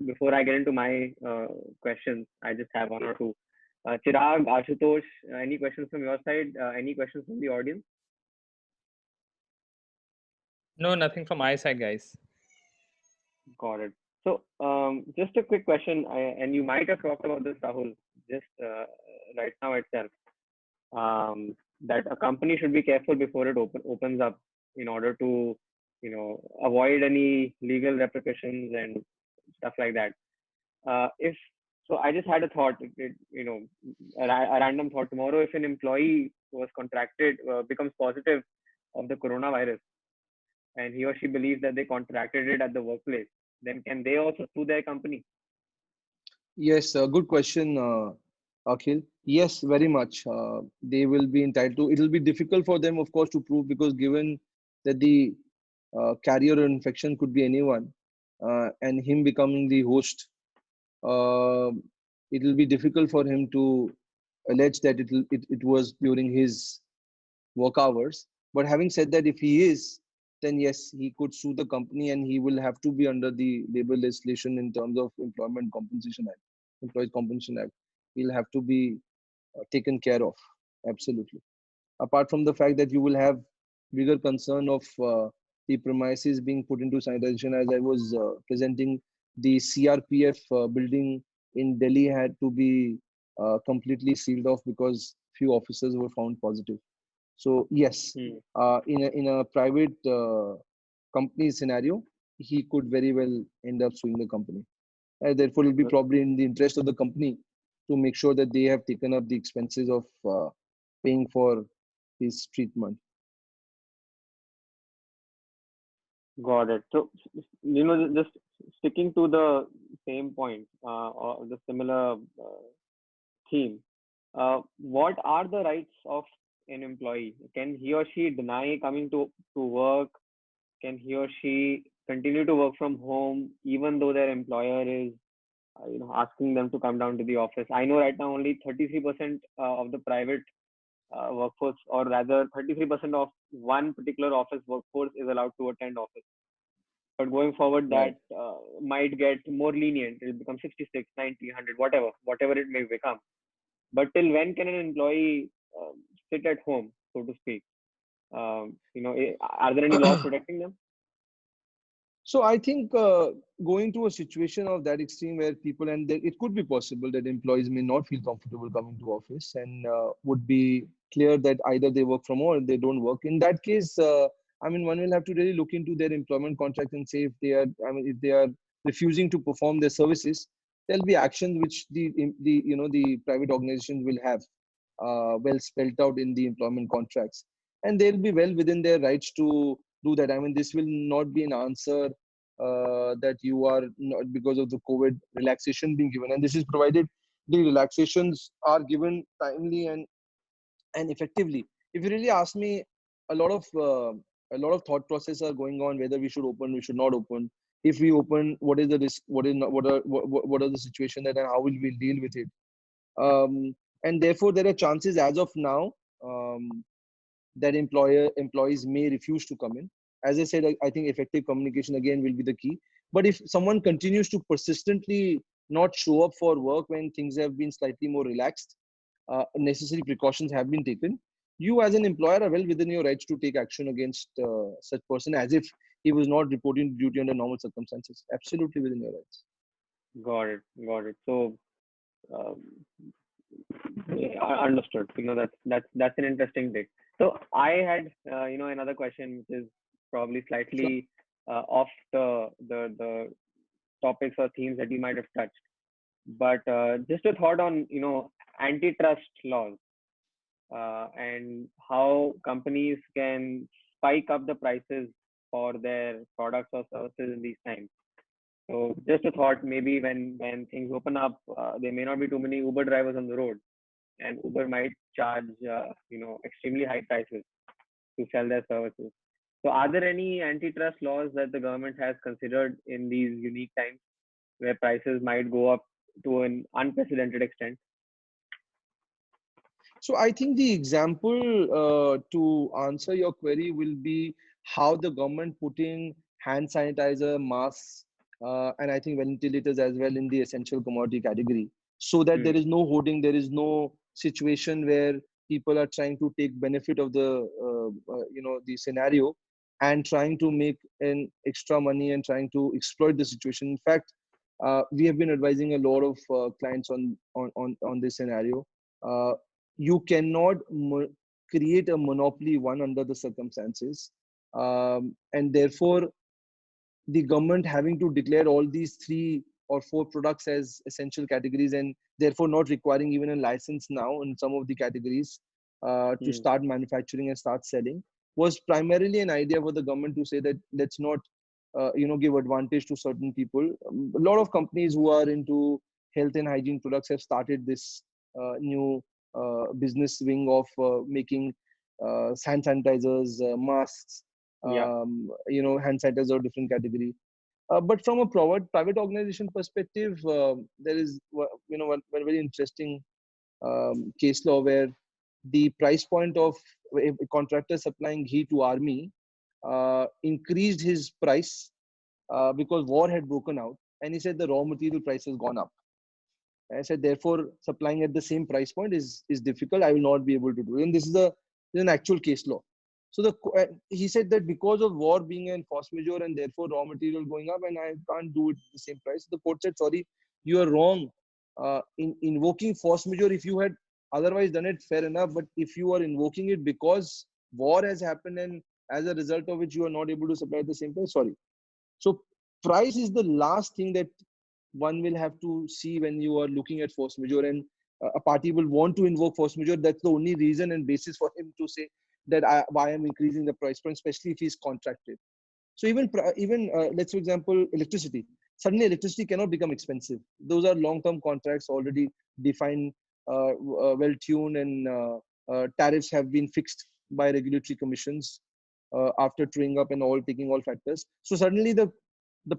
S1: Before I get into my questions, I just have one or two. Chirag, Ashutosh, any questions from your side? Any questions from the audience?
S4: No, nothing from my side, guys.
S1: Got it. So just a quick question, and you might have talked about this, Rahul, just right now itself, that a company should be careful before it opens up in order to, avoid any legal repercussions and stuff like that. If so, I just had a thought, a random thought. Tomorrow, if an employee was contracted, becomes positive of the coronavirus, and he or she believes that they contracted it at the workplace, then can they also sue their company?
S3: Yes, good question, Akhil. Yes, very much. They will be entitled to. It will be difficult for them, of course, to prove, because given that the carrier or infection could be anyone, and him becoming the host, it will be difficult for him to allege that it was during his work hours. But having said that, if he is, then yes, he could sue the company, and he will have to be under the labor legislation in terms of Employment Compensation Act, Employees Compensation Act. He'll have to be taken care of. Absolutely. Apart from the fact that you will have bigger concern of the premises being put into sanitization, as I was presenting, the CRPF building in Delhi had to be completely sealed off because few officers were found positive. So yes, in a private company scenario, he could very well end up suing the company. Therefore, it will be probably in the interest of the company to make sure that they have taken up the expenses of paying for his treatment.
S1: Got it. So, just sticking to the same point or the similar theme, what are the rights of an employee? Can he or she deny coming to work? Can he or she continue to work from home even though their employer is asking them to come down to the office? I know right now only 33% of the private workforce, or rather 33% of one particular office workforce, is allowed to attend office. But going forward, that might get more lenient. It will become 66, 90, 100, whatever it may become. But till when can an employee sit at home, so to speak? Are there any laws protecting them?
S3: So I think going to a situation of that extreme where people, and it could be possible that employees may not feel comfortable coming to office, and would be clear that either they work from home or they don't work. In that case, one will have to really look into their employment contract and say if they are refusing to perform their services, there'll be actions which the private organizations will have well spelled out in the employment contracts, and they'll be well within their rights to do that. This will not be an answer that you are not, because of the COVID relaxation being given, and this is provided the relaxations are given timely and effectively. If you really ask me, a lot of thought process are going on whether we should open, we should not open. If we open, what is the risk? What are the situation that, and how will we deal with it? And therefore, there are chances as of now that employees may refuse to come in. As I said, I think effective communication again will be the key. But if someone continues to persistently not show up for work when things have been slightly more relaxed, necessary precautions have been taken, you as an employer are well within your rights to take action against such person as if he was not reporting duty under normal circumstances. Absolutely within your rights.
S1: Got it. Got it. So, um, understood. That's an interesting take. So I had another question which is probably
S3: Sure.
S1: slightly off the topics or themes that you might have touched. But just a thought on antitrust laws and how companies can spike up the prices for their products or services in these times. So just a thought, maybe when things open up, there may not be too many Uber drivers on the road, and Uber might charge extremely high prices to sell their services. So are there any antitrust laws that the government has considered in these unique times where prices might go up to an unprecedented extent?
S3: So I think the example to answer your query will be how the government putting hand sanitizer, masks, and I think ventilators as well in the essential commodity category, so that there
S1: Hmm.
S3: is no hoarding, there is no situation where people are trying to take benefit of the scenario and trying to make an extra money and trying to exploit the situation. In fact, we have been advising a lot of clients on this scenario. Uh, you cannot create a monopoly one under the circumstances, and therefore the government having to declare all these 3 or 4 products as essential categories and therefore not requiring even a license now in some of the categories to
S1: Hmm.
S3: start manufacturing and start selling was primarily an idea for the government to say that let's not give advantage to certain people. A lot of companies who are into health and hygiene products have started this new business wing of making hand sanitizers, masks,
S1: Yeah.
S3: hand sanitizer of different category. But from a private organization perspective, there is one very interesting case law where the price point of a contractor supplying ghee to army increased his price because war had broken out, and he said the raw material price has gone up. I said, therefore, supplying at the same price point is difficult. I will not be able to do it. And this is an actual case law. So he said that because of war being an force majeure and therefore raw material going up, and I can't do it at the same price. The court said, sorry, you are wrong. In invoking force majeure, if you had otherwise done it, fair enough. But if you are invoking it because war has happened and as a result of which you are not able to supply at the same price, sorry. So price is the last thing that one will have to see when you are looking at force majeure, and a party will want to invoke force majeure. That's the only reason and basis for him to say that why I'm increasing the price point, especially if he's contracted. So even let's for example electricity. Suddenly electricity cannot become expensive. Those are long-term contracts already defined, well tuned, and tariffs have been fixed by regulatory commissions after truing up and all taking all factors. So suddenly the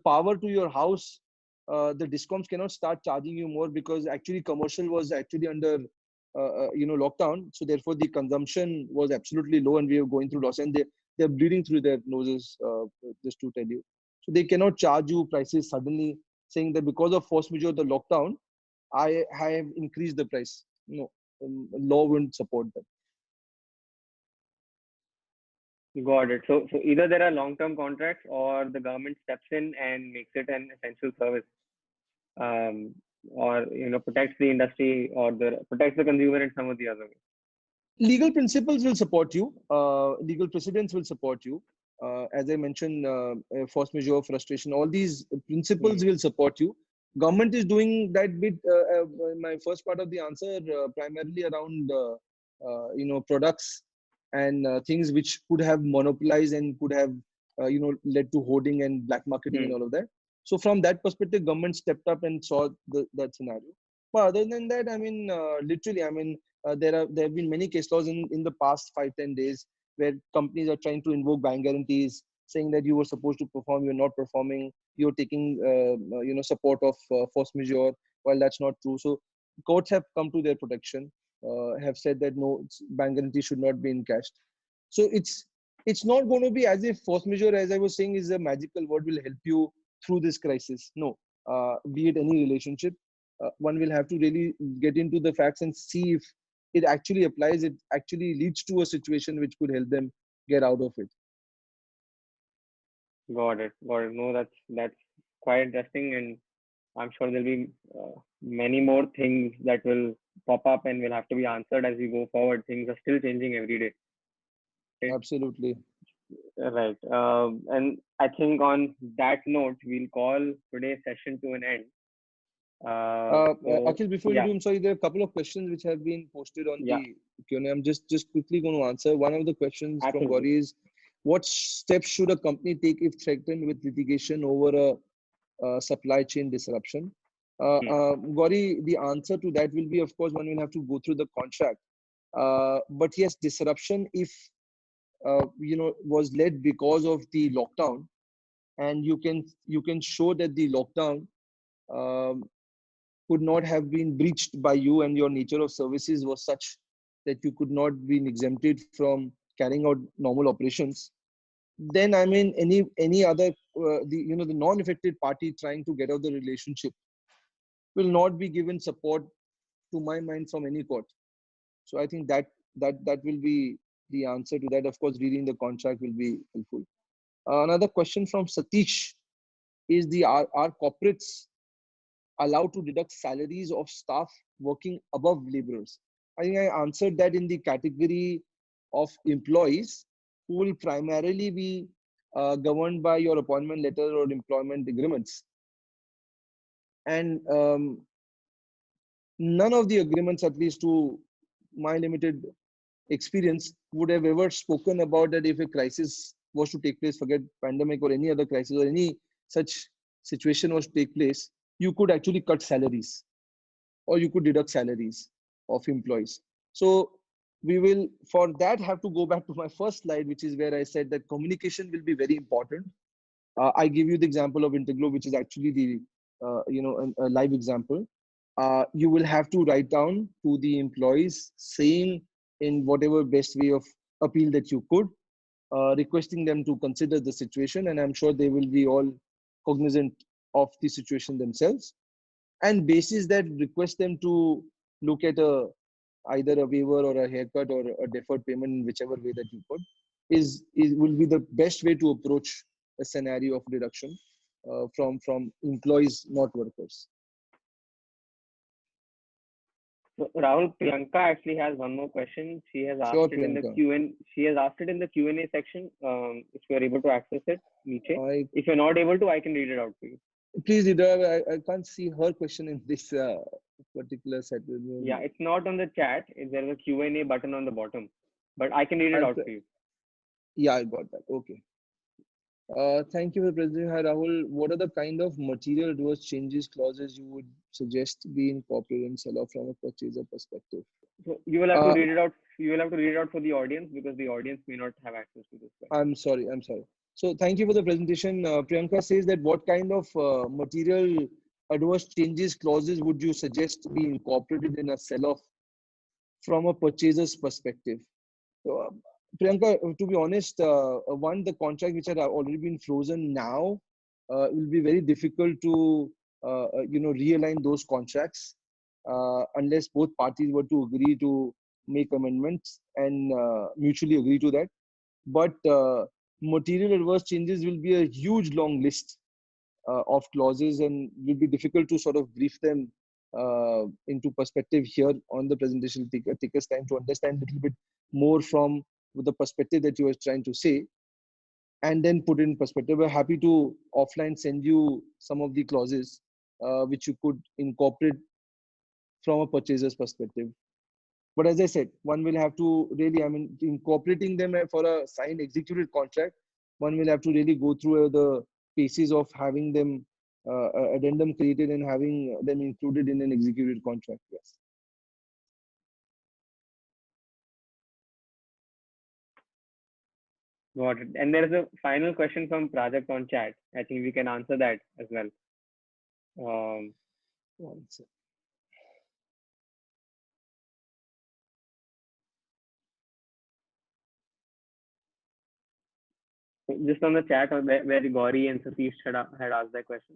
S3: power to your house, the discoms cannot start charging you more because actually commercial was actually under lockdown. So therefore the consumption was absolutely low and we were going through loss, and they're bleeding through their noses, just to tell you. So they cannot charge you prices suddenly saying that because of force majeure, the lockdown, I have increased the price. No, law wouldn't support that.
S1: Got it. So either there are long-term contracts or the government steps in and makes it an essential service, um, or protects the industry or protects the consumer in some of the other way.
S3: Legal principles will support you. Legal precedents will support you. As I mentioned, force majeure, frustration, all these principles
S1: Hmm.
S3: will support you. Government is doing that bit. My first part of the answer primarily around products and things which could have monopolized and could have led to hoarding and black marketing and
S1: Hmm.
S3: all of that. So from that perspective, government stepped up and saw that scenario. But other than that, I mean, literally, I mean, there have been many case laws in the past 5-10 days where companies are trying to invoke bank guarantees, saying that you were supposed to perform, you're not performing, you're taking support of force majeure, while that's not true. So courts have come to their protection, have said that no, bank guarantee should not be encashed. So it's not going to be as if force majeure, as I was saying, is a magical word will help you through this crisis. No, be it any relationship, one will have to really get into the facts and see if it actually applies, it actually leads to a situation which could help them get out of it.
S1: Got it. Got it. No, that's quite interesting, and I'm sure there'll be many more things that will pop up and will have to be answered as we go forward. Things are still changing every day. Okay?
S3: Absolutely.
S1: Right. And I think on that note, we'll call today's session to an end. So
S3: Akhil, before you
S1: yeah,
S3: do, I'm sorry, there are a couple of questions which have been posted on
S1: yeah,
S3: the Q&A. I'm just quickly going to answer. One of the questions from
S1: absolutely.
S3: Gauri is, what steps should a company take if threatened with litigation over a supply chain disruption?
S1: Hmm.
S3: Gauri, the answer to that will be, of course, one will have to go through the contract. But yes, disruption, if was led because of the lockdown, and you can show that the lockdown um, could not have been breached by you, and your nature of services was such that you could not be exempted from carrying out normal operations, then I mean any other the non-affected party trying to get out the relationship will not be given support, to my mind, from any court. So I think that will be the answer to that. Of course, reading the contract will be helpful. Another question from Satish is, are corporates allowed to deduct salaries of staff working above laborers? I think I answered that in the category of employees who will primarily be governed by your appointment letter or employment agreements. And none of the agreements, at least to my limited experience, would have ever spoken about that if a crisis was to take place, forget pandemic or any other crisis or any such situation was to take place, you could actually cut salaries or you could deduct salaries of employees. So we will, for that, have to go back to my first slide, which is where I said that communication will be very important. I give you the example of Interglobe, which is actually the a live example. You will have to write down to the employees, saying in whatever best way of appeal that you could, requesting them to consider the situation, and I'm sure they will be all cognizant of the situation themselves. And basis that, request them to look at either a waiver or a haircut or a deferred payment in whichever way that you could, is will be the best way to approach a scenario of deduction from employees, not workers.
S1: So Rahul, Priyanka actually has one more question. She has
S3: Sure,
S1: asked it in the
S3: Priyanka.
S1: Q&A. She has asked it in the Q&A section. If you are able to access it, Niche.
S3: I
S1: If you're not able to, I can read it out for you.
S3: please, Ida, I can't see her question in this particular set.
S1: Yeah, it's not on the chat. There's a Q&A button on the bottom, but I can read it
S3: I'll,
S1: out for you.
S3: yeah, I got that. Okay. Thank you for the presentation. Hi, Rahul. What are the kind of material adverse changes clauses you would suggest be incorporated in sell-off from a purchaser perspective?
S1: So you will have to
S3: Uh,
S1: read it out. You will have to read it out for the audience because the audience may not have access to this question.
S3: I'm sorry. I'm sorry. So thank you for the presentation. Priyanka says that what kind of material adverse changes clauses would you suggest be incorporated in a sell-off from a purchaser's perspective? So, Priyanka, to be honest, one, the contract which had already been frozen now, it will be very difficult to realign those contracts unless both parties were to agree to make amendments and mutually agree to that. But material adverse changes will be a huge long list of clauses, and will be difficult to sort of brief them into perspective here on the presentation. Take us time to understand a little bit more from the perspective that you were trying to say, and then put in perspective. We're happy to offline send you some of the clauses which you could incorporate from a purchaser's perspective. But as I said, one will have to really, I mean, incorporating them for a signed executed contract, one will have to really go through the paces of having them addendum created and having them included in an executed contract. Yes.
S1: Got it. And there is a final question from Prajakta on chat. I think we can answer that as well.
S3: One sec.
S1: Just on the chat where Gauri and Satish had asked that question.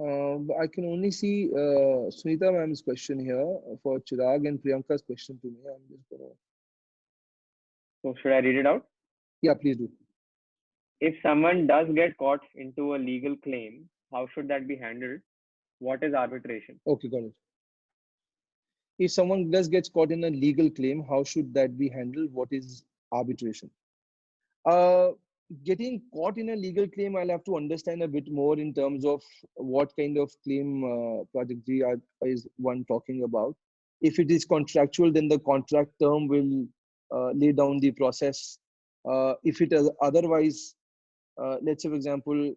S3: I can only see Sunita ma'am's question here for Chirag and Priyanka's question to me. I'm just gonna.
S1: So should I read it out?
S3: Yeah, please do.
S1: If someone does get caught into a legal claim, how should that be handled? What is arbitration?
S3: Okay, got it. If someone does gets caught in a legal claim, how should that be handled? What is arbitration? Uh, Getting caught in a legal claim, I'll have to understand a bit more in terms of what kind of claim Project G is one talking about. If it is contractual, then the contract term will lay down the process. If it is otherwise, let's say, for example,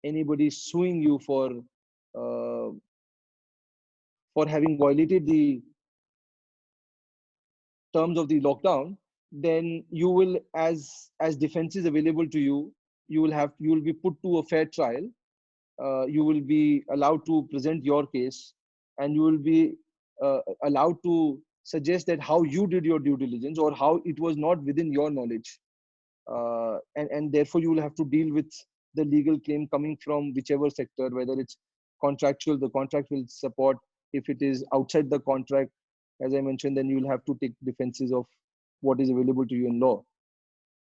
S3: anybody suing you uh, for having violated the terms of the lockdown, then you will, as defenses available to you, you will be put to a fair trial. You will be allowed to present your case, and you will be allowed to suggest that how you did your due diligence or how it was not within your knowledge, and therefore you will have to deal with the legal claim coming from whichever sector, whether it's contractual, the contract will support. If it is outside the contract, as I mentioned, then you will have to take defenses of what is available to you in law.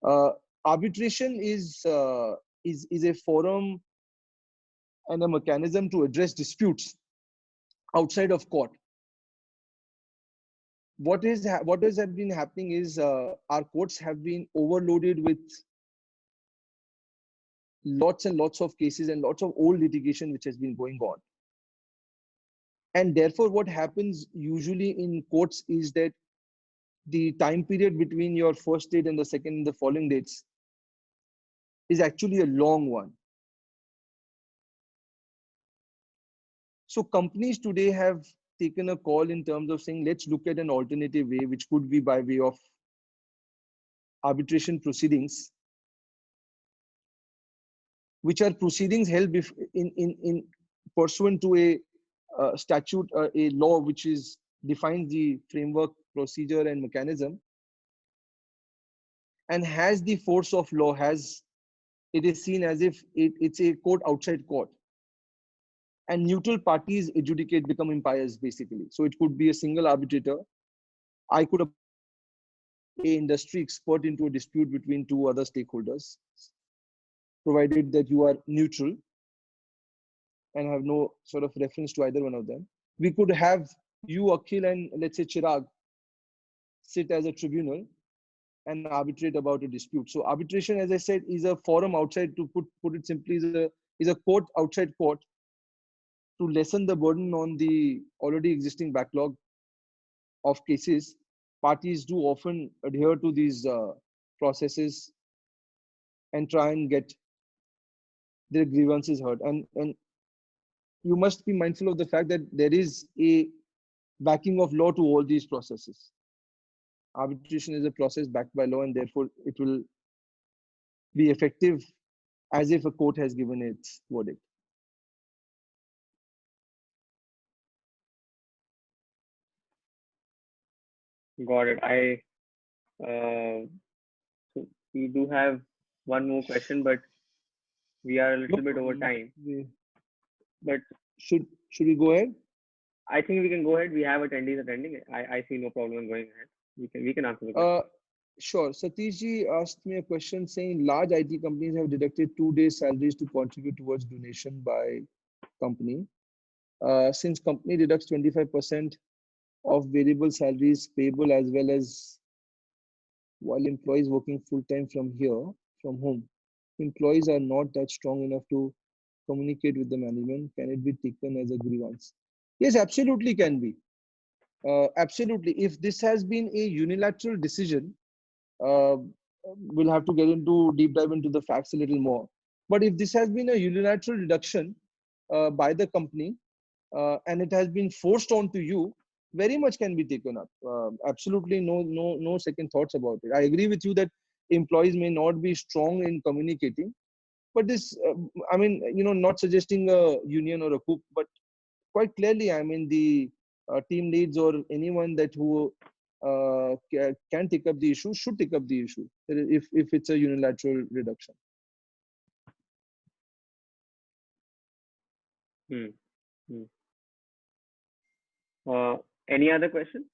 S3: uh, Arbitration is a forum and a mechanism to address disputes outside of court. What has been happening is our courts have been overloaded with lots and lots of cases and lots of old litigation which has been going on. And therefore, what happens usually in courts is that the time period between your first date and the second and the following dates is actually a long one. So companies today have taken a call in terms of saying, let's look at an alternative way, which could be by way of arbitration proceedings, which are proceedings held in pursuant to a statute, a law which is defines the framework, procedure, and mechanism, and has the force of law. Has It is seen as if it's a court outside court, and neutral parties adjudicate, become umpires basically. So it could be a single arbitrator. I could a industry expert into a dispute between two other stakeholders, provided that you are neutral and have no sort of reference to either one of them. We could have you, Akhil, and let's say Chirag sit as a tribunal and arbitrate about a dispute. So arbitration, as I said, is a forum outside, to put it simply, is a court outside court to lessen the burden on the already existing backlog of cases. Parties do often adhere to these processes and try and get their grievances heard. And you must be mindful of the fact that there is a backing of law to all these processes. Arbitration is a process backed by law, and therefore it will be effective as if a court has given its verdict.
S1: Got it. Uh, so we do have one more question, but we are a little bit over time. But
S3: Should we go ahead?
S1: I think we can go ahead. We have attendees attending. I see no problem in going ahead. We can answer the question.
S3: Sure. Satish ji asked me a question saying large IT companies have deducted 2 days salaries to contribute towards donation by company. Since company deducts 25% of variable salaries payable as well as while employees working full time from home, employees are not that strong enough to communicate with the management. Can it be taken as a grievance? Yes, absolutely can be. Absolutely. If this has been a unilateral decision, uh, we'll have to get into deep dive into the facts a little more. But if this has been a unilateral reduction by the company and it has been forced onto you, very much can be taken up. Absolutely, no second thoughts about it. I agree with you that employees may not be strong in communicating, but this, I mean, not suggesting a union or a coup, but quite clearly, I mean, the team leads or anyone that who can take up the issue should take up the issue if it's a unilateral reduction.
S1: Hmm. Hmm. Any other questions?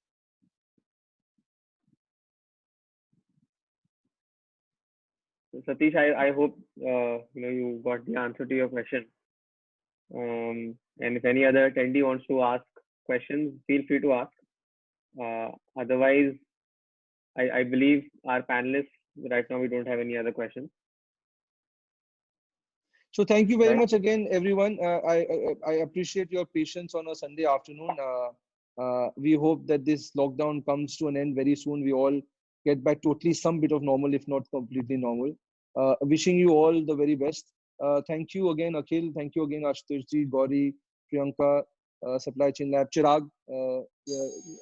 S1: Satish, I hope you got the answer to your question. And if any other attendee wants to ask questions, feel free to ask. Otherwise, I believe our panelists right now we don't have any other questions.
S3: So thank you very
S1: Right.
S3: much again, everyone. I appreciate your patience on a Sunday afternoon. We hope that this lockdown comes to an end very soon. We all get back to at least some bit of normal, if not completely normal. Wishing you all the very best. Thank you again, Akhil. Thank you again, Ashutoshji, Gauri, Priyanka, Supply Chain Lab, Chirag.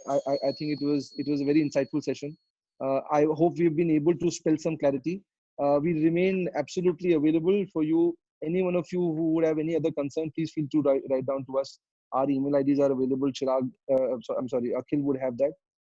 S3: I think it was a very insightful session. I hope we've been able to spell some clarity. We remain absolutely available for you. Any one of you who would have any other concern, please feel to write down to us. Our email IDs are available. Chirag, I'm sorry, Akhil would have that.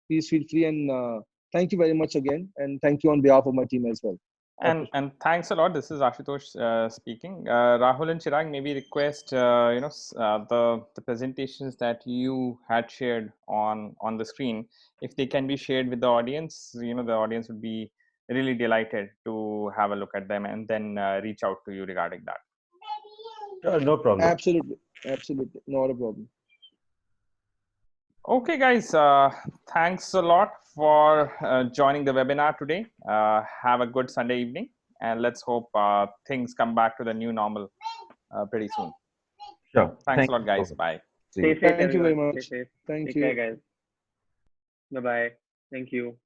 S3: Please feel free, and thank you very much again, and thank you on behalf of my team as well.
S4: And thanks a lot. This is Ashutosh speaking. Rahul and Chirag, maybe request the presentations that you had shared on the screen, if they can be shared with the audience. The audience would be really delighted to have a look at them and then reach out to you regarding that.
S5: No problem.
S3: Absolutely, not a problem.
S4: Okay, guys. Thanks a lot for joining the webinar today. Have a good Sunday evening, and let's hope things come back to the new normal pretty soon.
S5: Sure.
S4: Thanks a lot, guys. Bye.
S1: Stay safe,
S3: Thank you very
S1: everyone.
S3: much.
S1: Stay safe.
S3: Thank
S1: Take
S3: you.
S1: care, guys. Bye-bye. Thank you.